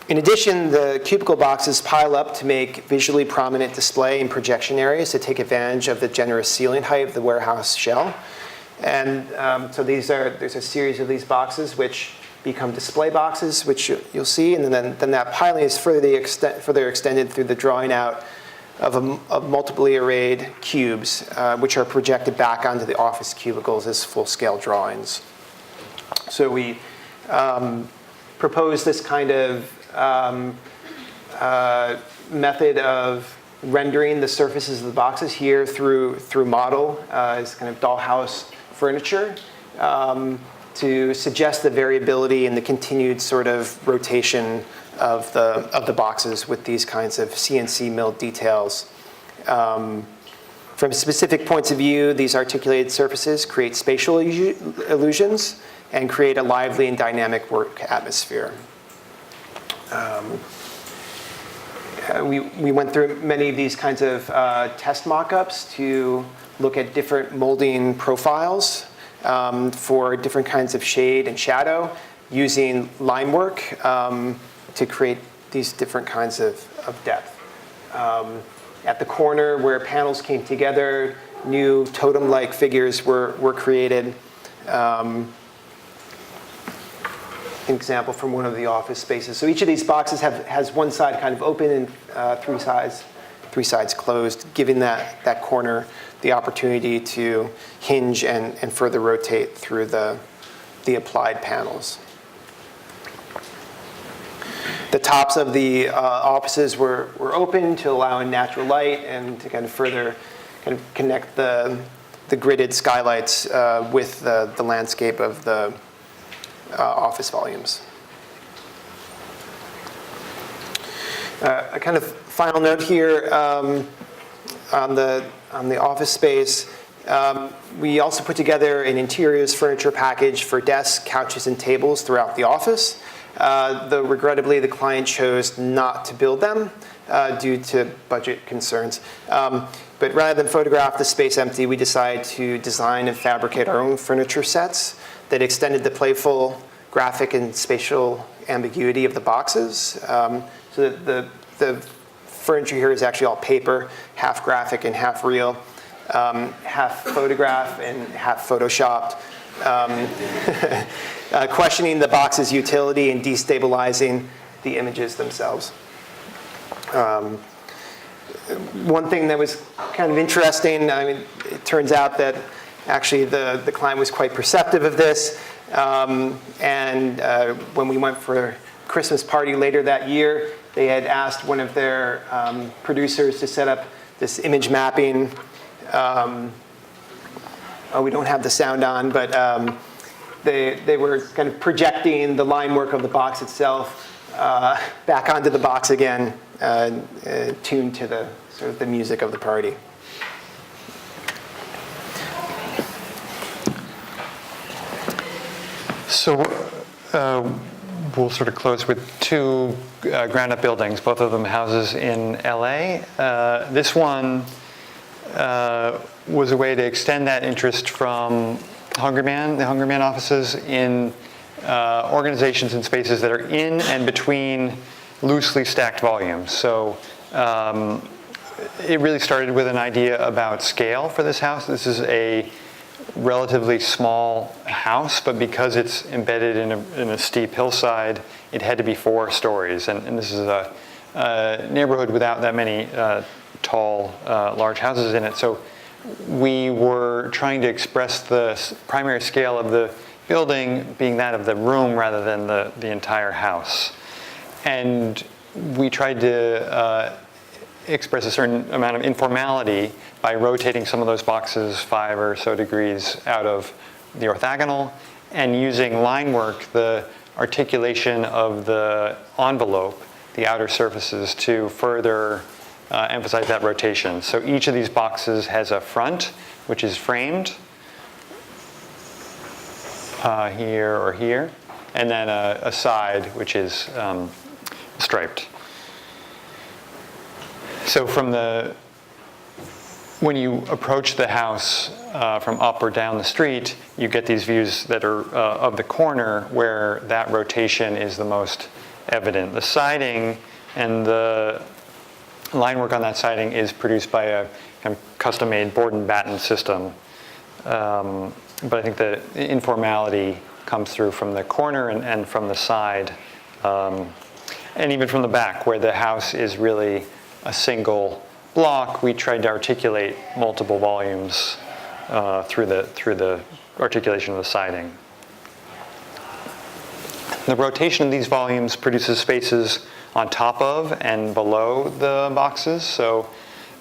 In addition, the cubicle boxes pile up to make visually prominent display and projection areas to take advantage of the generous ceiling height of the warehouse shell. And so there's a series of these boxes which become display boxes, which you'll see, and then that piling is further extended through the drawing out of multiply arrayed cubes, which are projected back onto the office cubicles as full-scale drawings. So we proposed this kind of method of rendering the surfaces of the boxes here through model as kind of dollhouse furniture to suggest the variability and the continued sort of rotation of the boxes with these kinds of CNC milled details. From specific points of view, these articulated surfaces create spatial illusions and create a lively and dynamic work atmosphere. We went through many of these kinds of test mock-ups to look at different molding profiles for different kinds of shade and shadow using line work to create these different kinds of depth. At the corner where panels came together, new totem-like figures were created. An example from one of the office spaces. So each of these boxes has one side kind of open and three sides closed, giving that corner the opportunity to hinge and further rotate through the applied panels. The tops of the offices were open to allow in natural light and to kind of further kind of connect the gridded skylights with the landscape of the office volumes. A kind of final note here on the office space. We also put together an interiors furniture package for desks, couches, and tables throughout the office. Though regrettably, the client chose not to build them due to budget concerns. But rather than photograph the space empty, we decided to design and fabricate our own furniture sets that extended the playful graphic and spatial ambiguity of the boxes. So that the furniture here is actually all paper, half graphic and half real, half photograph and half photoshopped. Questioning the box's utility and destabilizing the images themselves. One thing that was kind of interesting, I mean, it turns out that actually the client was quite perceptive of this. And when we went for a Christmas party later that year, they had asked one of their producers to set up this image mapping. We don't have the sound on, but they were kind of projecting the line work of the box itself back onto the box again, tuned to the sort of the music of the party. So we'll sort of close with two ground-up buildings, both of them houses in LA. This one was a way to extend that interest from the Hungry Man offices in organizations and spaces that are in and between loosely stacked volumes. So it really started with an idea about scale for this house. This is a relatively small house, but because it's embedded in a steep hillside, it had to be 4 stories. And this is a neighborhood without that many tall, large houses in it. So we were trying to express the primary scale of the building being that of the room rather than the entire house. And we tried to express a certain amount of informality by rotating some of those boxes 5 or so degrees out of the orthogonal and using line work, the articulation of the envelope, the outer surfaces, to further emphasize that rotation. So each of these boxes has a front, which is framed here or here, and then a side, which is striped. So when you approach the house from up or down the street, you get these views that are of the corner where that rotation is the most evident. The siding and the line work on that siding is produced by a kind of custom-made board and batten system. But I think the informality comes through from the corner and from the side, and even from the back, where the house is really a single block. We tried to articulate multiple volumes through the articulation of the siding. The rotation of these volumes produces spaces on top of and below the boxes, so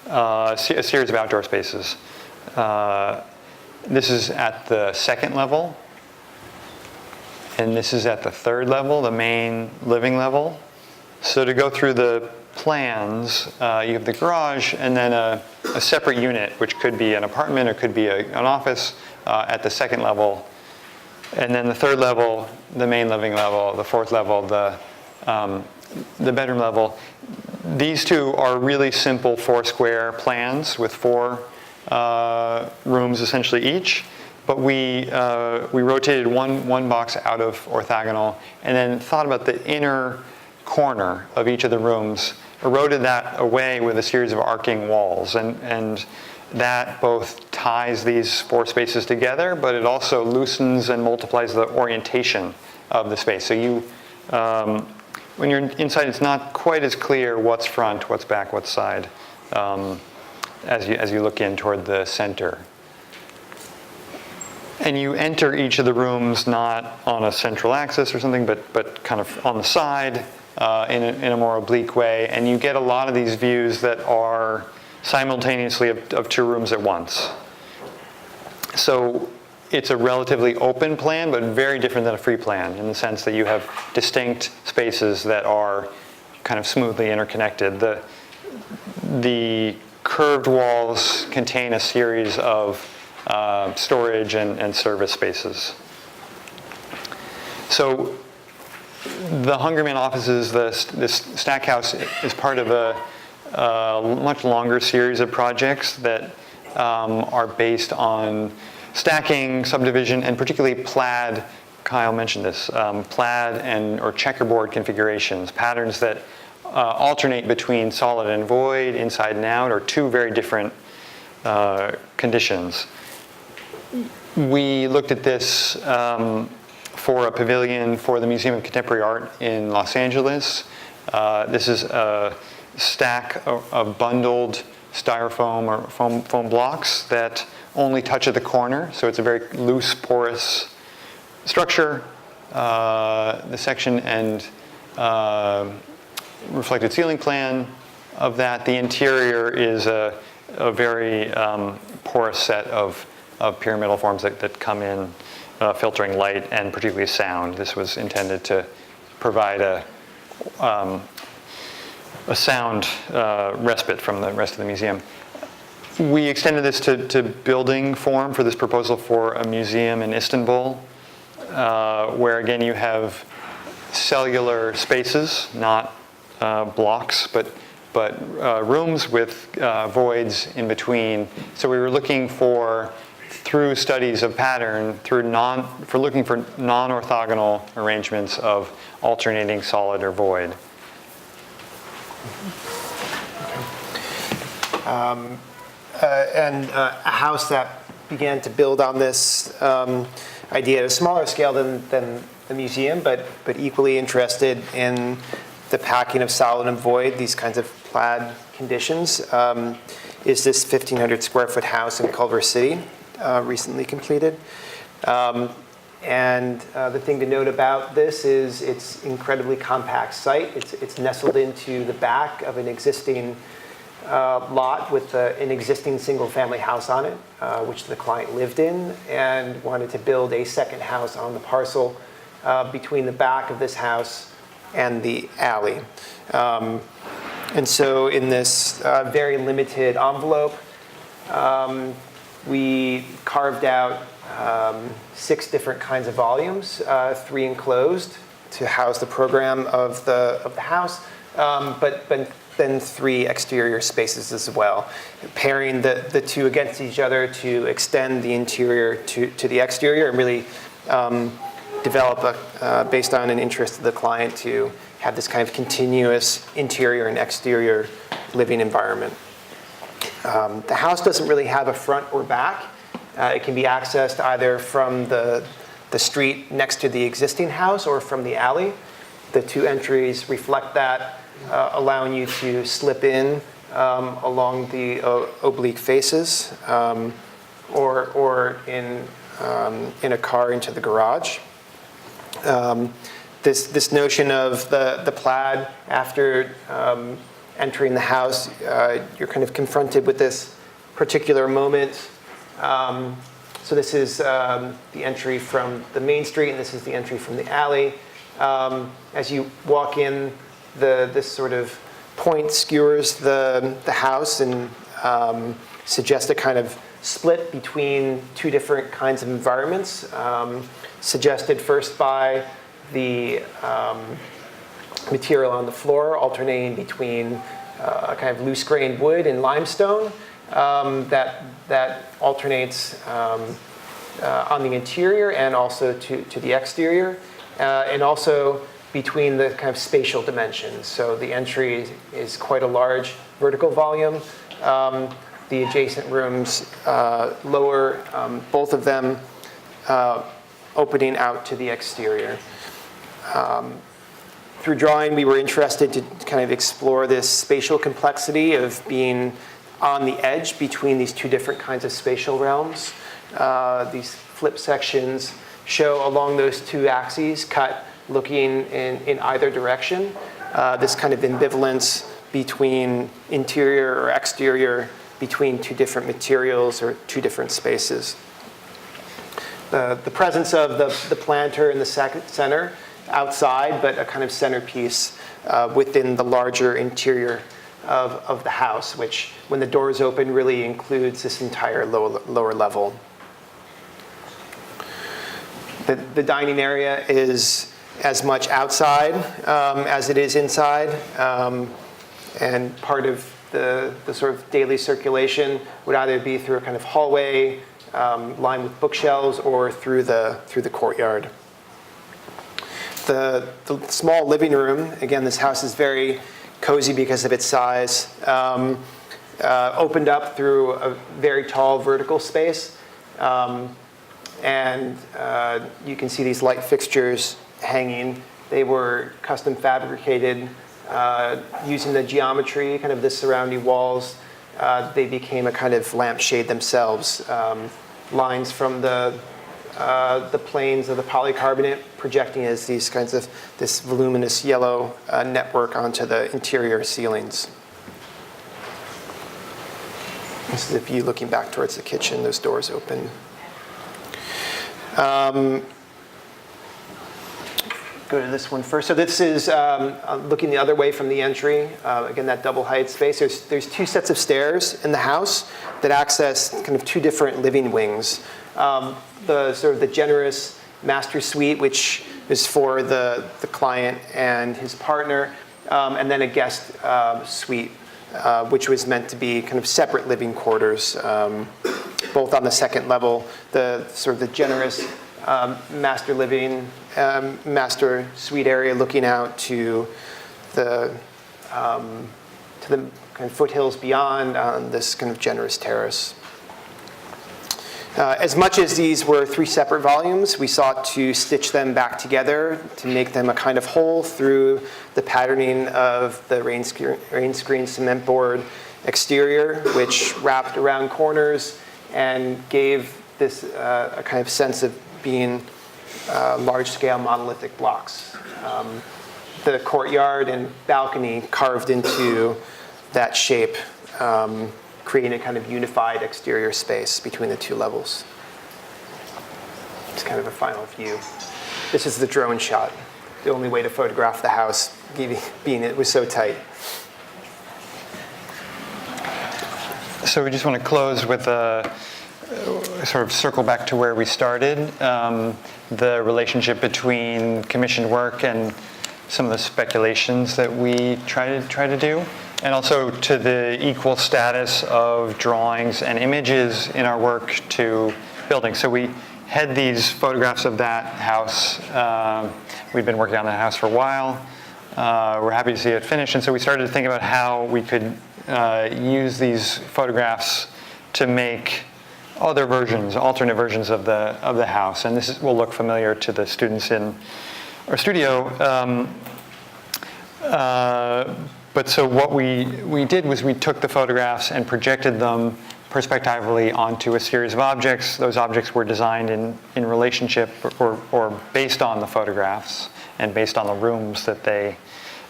a series of outdoor spaces. This is at the second level, and this is at the third level, the main living level. So to go through the plans, you have the garage and then a separate unit, which could be an apartment or could be an office at the second level. And then the third level, the main living level, the fourth level, the bedroom level. These two are really simple 4-square plans with 4 rooms essentially each. But we rotated one box out of orthogonal and then thought about the inner corner of each of the rooms, eroded that away with a series of arcing walls, and that both ties these 4 spaces together, but it also loosens and multiplies the orientation of the space. So you, when you're inside, it's not quite as clear what's front, what's back, what's side, as you look in toward the center. And you enter each of the rooms not on a central axis or something, but kind of on the side in a more oblique way. And you get a lot of these views that are simultaneously of 2 rooms at once. So it's a relatively open plan, but very different than a free plan in the sense that you have distinct spaces that are kind of smoothly interconnected. The curved walls contain a series of storage and service spaces. So the Hungry Man offices, this stack house is part of a much longer series of projects that are based on stacking, subdivision, and particularly plaid. Kyle mentioned this, plaid or checkerboard configurations, patterns that alternate between solid and void, inside and out, are 2 very different conditions. We looked at this for a pavilion for the Museum of Contemporary Art in Los Angeles. This is a stack of bundled styrofoam or foam blocks that only touch at the corner, so it's a very loose, porous structure. The section and reflected ceiling plan of that. The interior is a very porous set of pyramidal forms that come in, filtering light and particularly sound. This was intended to provide a sound respite from the rest of the museum. We extended this to building form for this proposal for a museum in Istanbul, where again you have cellular spaces, not blocks, but rooms with voids in between. So we were looking for, through studies of pattern, looking for non-orthogonal arrangements of alternating solid or void. And a house that began to build on this idea at a smaller scale than the museum, but equally interested in the packing of solid and void, these kinds of plaid conditions, is this 1,500 square foot house in Culver City, recently completed. And the thing to note about this is it's incredibly compact site. It's nestled into the back of an existing lot with an existing single-family house on it, which the client lived in, and wanted to build a second house on the parcel between the back of this house and the alley. And so in this very limited envelope, we carved out 6 different kinds of volumes, 3 enclosed to house the program of the house, but then 3 exterior spaces as well, pairing the 2 against each other to extend the interior to the exterior and really develop, based on an interest of the client, to have this kind of continuous interior and exterior living environment. The house doesn't really have a front or back. It can be accessed either from the street next to the existing house or from the alley. The 2 entries reflect that, allowing you to slip in along the oblique faces or in a car into the garage. This notion of the plaid after entering the house, you're kind of confronted with this particular moment. So this is the entry from the main street, and this is the entry from the alley. As you walk in, this sort of point skewers the house and suggests a kind of split between 2 different kinds of environments, suggested first by the material on the floor alternating between a kind of loose-grained wood and limestone that alternates on the interior and also to the exterior, and also between the kind of spatial dimensions. So the entry is quite a large vertical volume. The adjacent rooms lower, both of them opening out to the exterior. Through drawing, we were interested to kind of explore this spatial complexity of being on the edge between these 2 different kinds of spatial realms. These flip sections show along those 2 axes cut looking in either direction, this kind of ambivalence between interior or exterior, between 2 different materials or 2 different spaces. The presence of the planter in the center, outside, but a kind of centerpiece within the larger interior of the house, which, when the doors open, really includes this entire lower level. The dining area is as much outside as it is inside, and part of the sort of daily circulation would either be through a kind of hallway lined with bookshelves or through the courtyard. The small living room, again, this house is very cozy because of its size, opened up through a very tall vertical space. And you can see these light fixtures hanging. They were custom fabricated using the geometry, kind of the surrounding walls, they became a kind of lampshade themselves. Lines from the planes of the polycarbonate projecting as these kinds of this voluminous yellow network onto the interior ceilings. This is a view looking back towards the kitchen, those doors open. Go to this one first. So this is looking the other way from the entry. Again, that double height space. There's two sets of stairs in the house that access kind of two different living wings. The sort of the generous master suite, which is for the client and his partner, and then a guest suite, which was meant to be kind of separate living quarters, both on the second level. The sort of the generous master living, master suite area looking out to the kind of foothills beyond on this kind of generous terrace. As much as these were three separate volumes, we sought to stitch them back together to make them a kind of whole through the patterning of the rain screen cement board exterior, which wrapped around corners and gave this a kind of sense of being large-scale monolithic blocks. The courtyard and balcony carved into that shape, creating a kind of unified exterior space between the two levels. It's kind of a final view. This is the drone shot, the only way to photograph the house, being it was so tight. So we just want to close with a sort of circle back to where we started, the relationship between commissioned work and some of the speculations that we try to do, and also to the equal status of drawings and images in our work to buildings. So we had these photographs of that house. We'd been working on that house for a while. We're happy to see it finished, and so we started to think about how we could use these photographs to make other versions, alternate versions of the house. And this will look familiar to the students in our studio. But so what we did was we took the photographs and projected them perspectively onto a series of objects. Those objects were designed in relationship or based on the photographs and based on the rooms that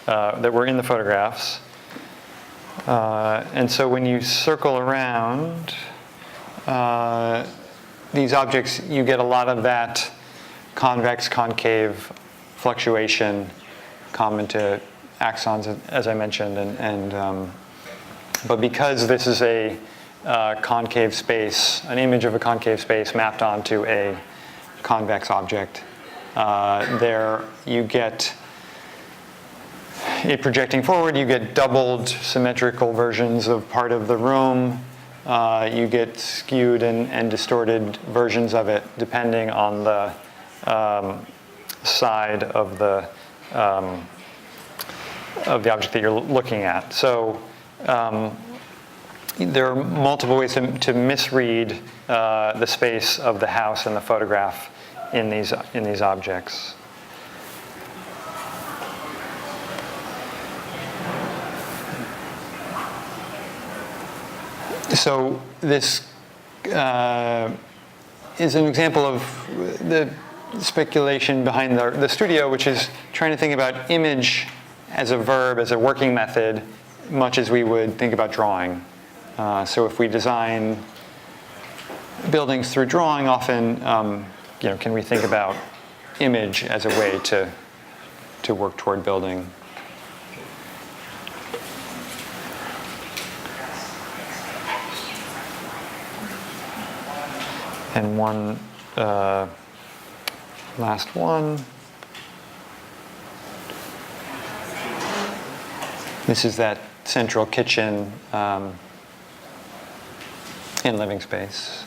were in the photographs. And so when you circle around these objects, you get a lot of that convex, concave fluctuation common to axons, as I mentioned. But because this is a concave space, an image of a concave space mapped onto a convex object, there you get, projecting forward, you get doubled symmetrical versions of part of the room. You get skewed and distorted versions of it depending on the side of the object that you're looking at. So there are multiple ways to misread the space of the house and the photograph in these objects. So this is an example of the speculation behind the studio, which is trying to think about image as a verb, as a working method, much as we would think about drawing. So if we design buildings through drawing, often, can we think about image as a way to work toward building? And one last one. This is that central kitchen in living space.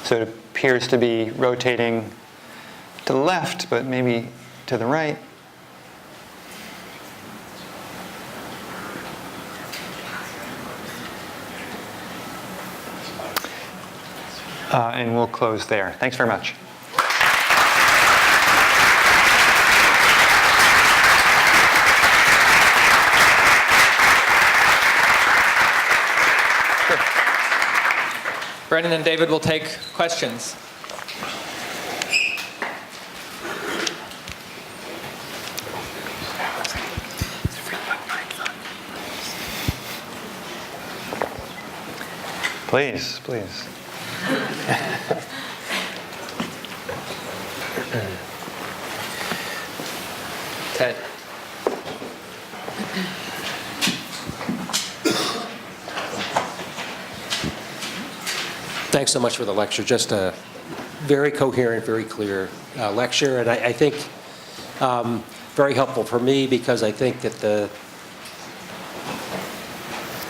So it appears to be rotating to the left, but maybe to the right. And we'll close there. Thanks very much. Brennan and David will take questions. Please, please. Ted. Thanks so much for the lecture. Just a very coherent, very clear lecture, and I think very helpful for me because I think that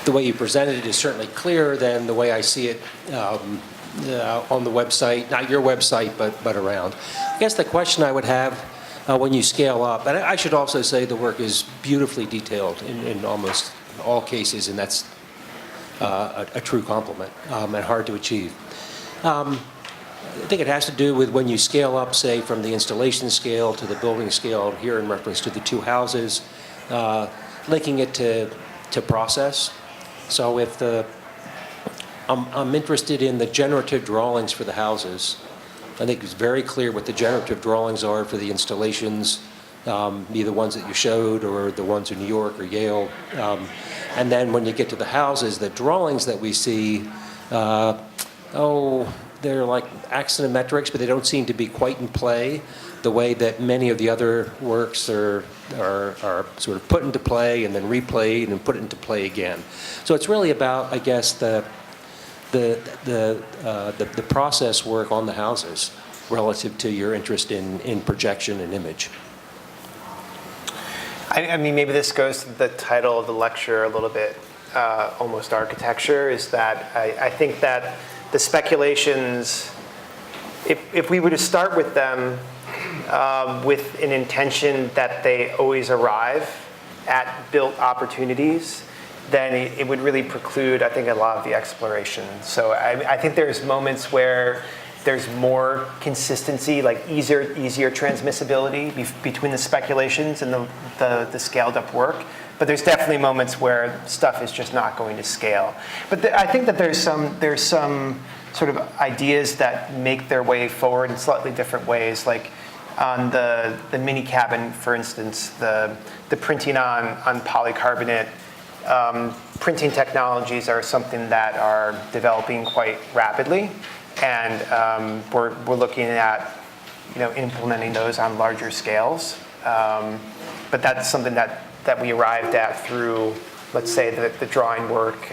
the way you presented it is certainly clearer than the way I see it on the website, not your website, but around. I guess the question I would have when you scale up, and I should also say the work is beautifully detailed in almost all cases, and that's a true compliment and hard to achieve. I think it has to do with when you scale up, say, from the installation scale to the building scale, here in reference to the two houses, linking it to process. So if I'm interested in the generative drawings for the houses, I think it's very clear what the generative drawings are for the installations, either the ones that you showed or the ones in New York or Yale. And then when you get to the houses, the drawings that we see, they're like axonometrics, but they don't seem to be quite in play the way that many of the other works are sort of put into play and then replayed and put into play again. So it's really about, I guess, the process work on the houses relative to your interest in projection and image. I mean, maybe this goes to the title of the lecture a little bit, almost architecture, is that I think that the speculations, if we were to start with them with an intention that they always arrive at built opportunities, then it would really preclude, I think, a lot of the exploration. So I think there's moments where there's more consistency, like easier transmissibility between the speculations and the scaled up work. But there's definitely moments where stuff is just not going to scale. But I think that there's some sort of ideas that make their way forward in slightly different ways. Like on the mini cabin, for instance, the printing on polycarbonate, printing technologies are something that are developing quite rapidly. And we're looking at implementing those on larger scales. But that's something that we arrived at through, let's say, the drawing work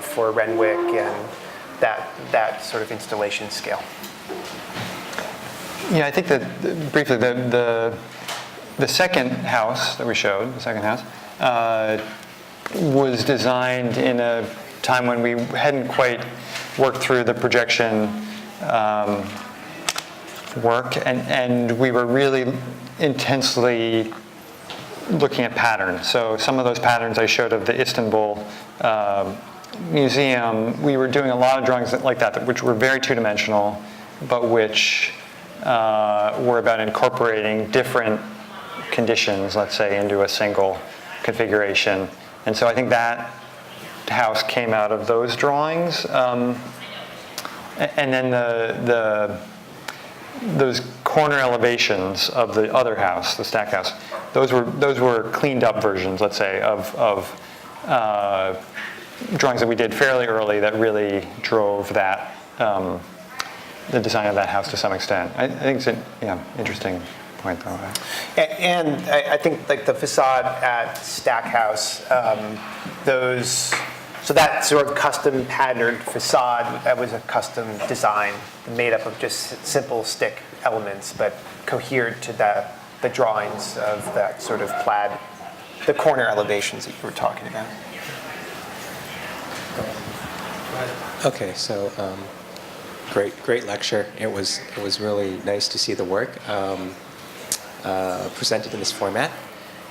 for Renwick and that sort of installation scale. Yeah, I think that briefly the second house that we showed, the second house, was designed in a time when we hadn't quite worked through the projection work, and we were really intensely looking at patterns. So some of those patterns I showed of the Istanbul museum, we were doing a lot of drawings like that, which were very two-dimensional, but which were about incorporating different conditions, let's say, into a single configuration. And so I think that house came out of those drawings. And then those corner elevations of the other house, the stack house, those were cleaned up versions, let's say, of drawings that we did fairly early that really drove that the design of that house to some extent. I think it's an interesting point, though. And I think like the facade at Stackhouse, so that sort of custom patterned facade, that was a custom design made up of just simple stick elements, but cohered to the drawings of that sort of plaid, the corner elevations that you were talking about. Okay, so great lecture. It was really nice to see the work presented in this format.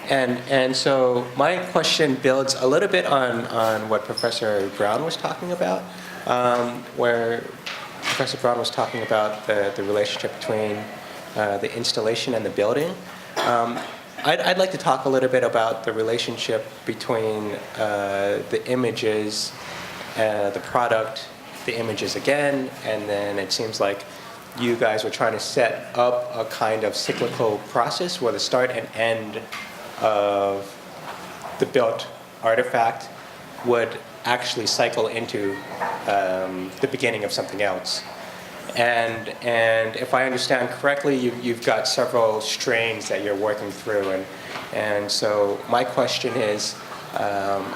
And so my question builds a little bit on what Professor Brown was talking about, where Professor Braun was talking about the relationship between the installation and the building. I'd like to talk a little bit about the relationship between the images, the product, the images again, and then it seems like you guys were trying to set up a kind of cyclical process where the start and end of the built artifact would actually cycle into the beginning of something else. And if I understand correctly, you've got several strains that you're working through. And so my question is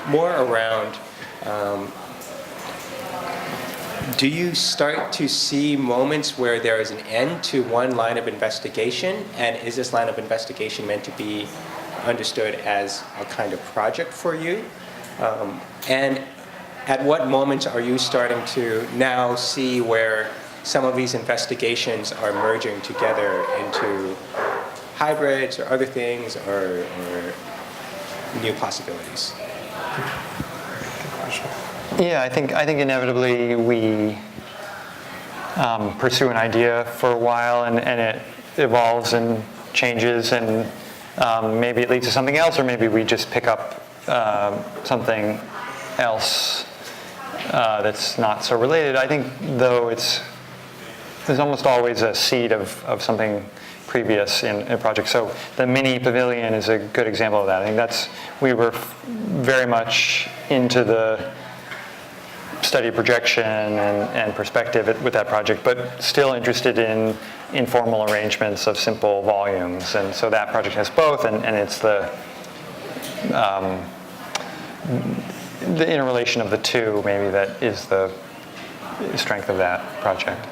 more around, do you start to see moments where there is an end to one line of investigation? And is this line of investigation meant to be understood as a kind of project for you? And at what moments are you starting to now see where some of these investigations are merging together into hybrids or other things or new possibilities? Yeah, I think inevitably we pursue an idea for a while and it evolves and changes and maybe it leads to something else, or maybe we just pick up something else that's not so related. I think though there's almost always a seed of something previous in a project. So the mini pavilion is a good example of that. I think we were very much into the study of projection and perspective with that project, but still interested in informal arrangements of simple volumes. And so that project has both, and it's the interrelation of the two maybe that is the strength of that project.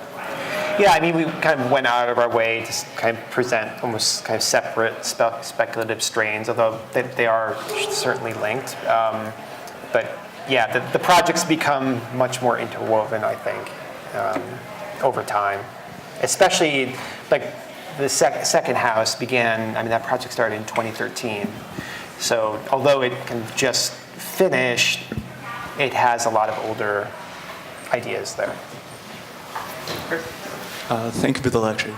Yeah, I mean, we kind of went out of our way to kind of present almost kind of separate speculative strains, although they are certainly linked. But yeah, the projects become much more interwoven, I think, over time. Especially, like, the second house began, I mean, that project started in 2013. So although it can just finished, it has a lot of older ideas there. Thank you for the lecture.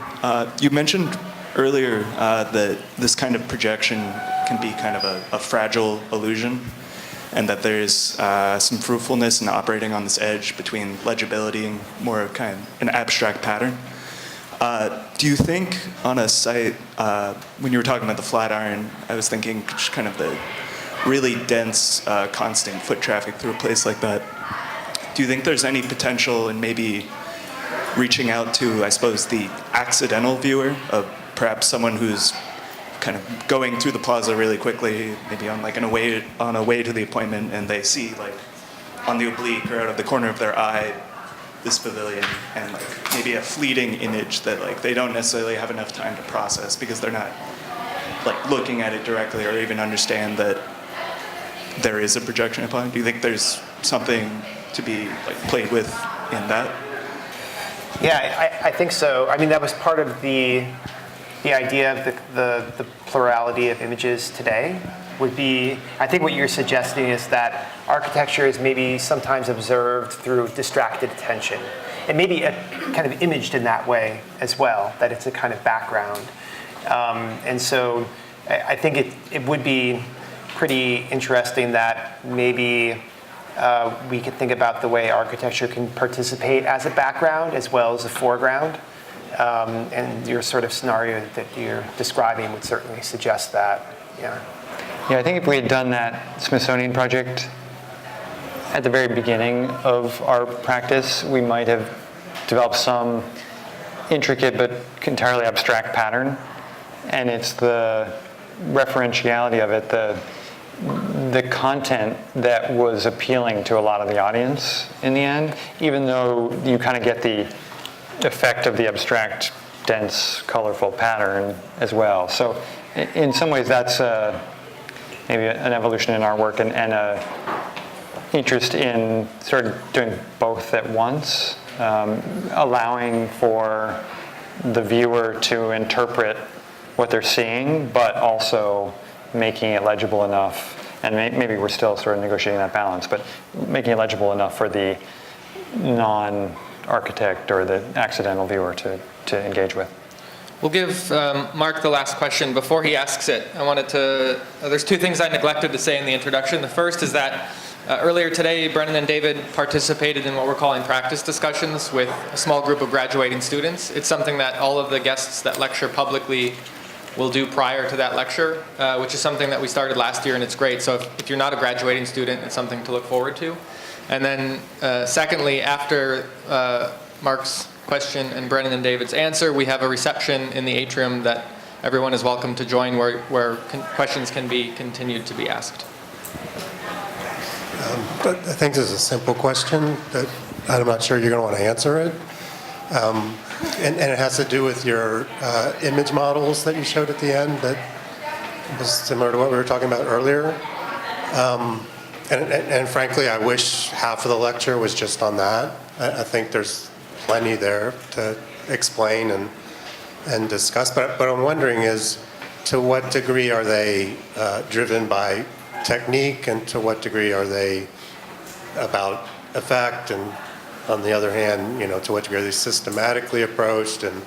You mentioned earlier that this kind of projection can be kind of a fragile illusion, and that there's some fruitfulness in operating on this edge between legibility and more kind of an abstract pattern. Do you think on a site, when you were talking about the Flatiron, I was thinking just kind of the really dense, constant foot traffic through a place like that. Do you think there's any potential in maybe reaching out to, I suppose, the accidental viewer of perhaps someone who's kind of going through the plaza really quickly, maybe on a way to the appointment, and they see like on the oblique or out of the corner of their eye this pavilion, and like maybe a fleeting image that like they don't necessarily have enough time to process because they're not like looking at it directly or even understand that there is a projection upon it. Do you think there's something to be like played with in that? Yeah, I think so. I mean, that was part of the idea of the plurality of images today would be, I think what you're suggesting is that architecture is maybe sometimes observed through distracted attention, and maybe kind of imaged in that way as well, that it's a kind of background. And so I think it would be pretty interesting that maybe we could think about the way architecture can participate as a background as well as a foreground. And your sort of scenario that you're describing would certainly suggest that, yeah. Yeah, I think if we had done that Smithsonian project at the very beginning of our practice, we might have developed some intricate but entirely abstract pattern. And it's the referentiality of it, the content that was appealing to a lot of the audience in the end, even though you kind of get the effect of the abstract, dense, colorful pattern as well. So in some ways that's maybe an evolution in our work and a interest in sort of doing both at once, allowing for the viewer to interpret what they're seeing, but also making it legible enough, and maybe we're still sort of negotiating that balance, but making it legible enough for the architect or the accidental viewer to engage with. We'll give Mark the last question. Before he asks it, I wanted to, there's two things I neglected to say in the introduction. The first is that earlier today, Brennan and David participated in what we're calling practice discussions with a small group of graduating students. It's something that all of the guests that lecture publicly will do prior to that lecture, which is something that we started last year, and it's great. So if you're not a graduating student, it's something to look forward to. And then secondly, after Mark's question and Brennan and David's answer, we have a reception in the atrium that everyone is welcome to join where questions can be continued to be asked. But I think this is a simple question that I'm not sure you're going to want to answer it. And it has to do with your image models that you showed at the end that was similar to what we were talking about earlier. And frankly, I wish half of the lecture was just on that. I think there's plenty there to explain and discuss. But I'm wondering is, to what degree are they driven by technique, and to what degree are they about effect, and on the other hand, to what degree are they systematically approached, and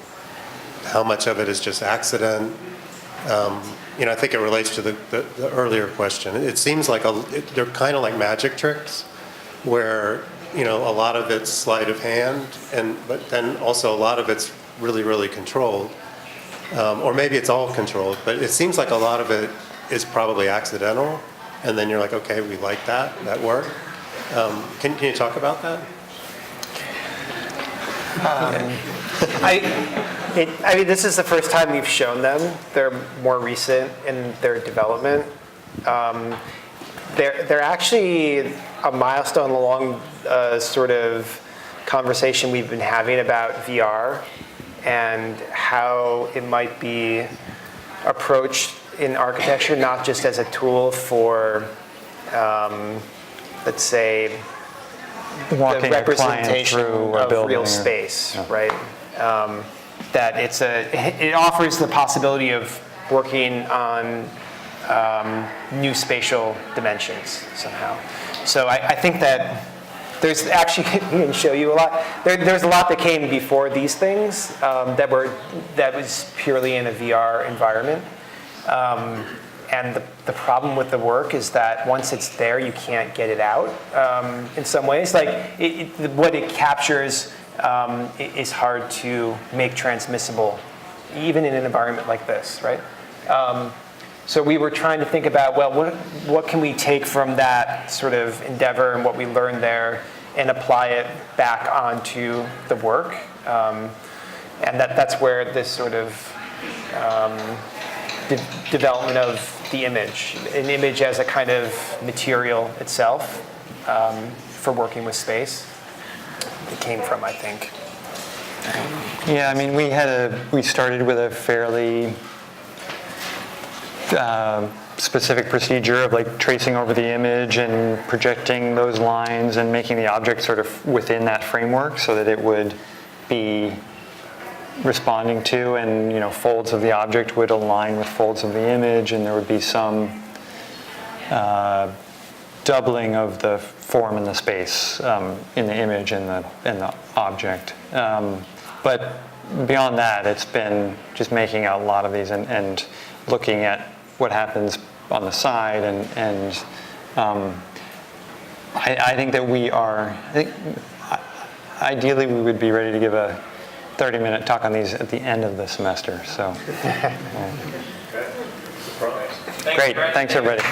how much of it is just accident? I think it relates to the earlier question. It seems like they're kind of like magic tricks, where a lot of it's sleight of hand, but then also a lot of it's really, really controlled, or maybe it's all controlled. But it seems like a lot of it is probably accidental, and then you're like, okay, we like that worked. Can you talk about that? I mean, this is the first time we've shown them. They're more recent in their development. They're actually a milestone along sort of conversation we've been having about VR and how it might be approached in architecture, not just as a tool for, let's say, Walking the a client representation through a of building real space, yeah. right? That it offers the possibility of working on new spatial dimensions somehow. So I think that there's actually, we can show you a lot. There's a lot that came before these things that was purely in a VR environment. And the problem with the work is that once it's there, you can't get it out in some ways. Like what it captures is hard to make transmissible, even in an environment like this, right? So we were trying to think about, well, what can we take from that sort of endeavor and what we learned there and apply it back onto the work? And that's where this sort of development of the image, an image as a kind of material itself for working with space, it came from, I think. Yeah, I mean, we started with a fairly specific procedure of like tracing over the image and projecting those lines and making the object sort of within that framework so that it would be responding to, and folds of the object would align with folds of the image, and there would be some doubling of the form and the space in the image and the object. But beyond that, it's been just making a lot of these and looking at what happens on the side, and I think that ideally we would be ready to give a 30-minute talk on these at the end of the semester. So, great. Thanks, everybody.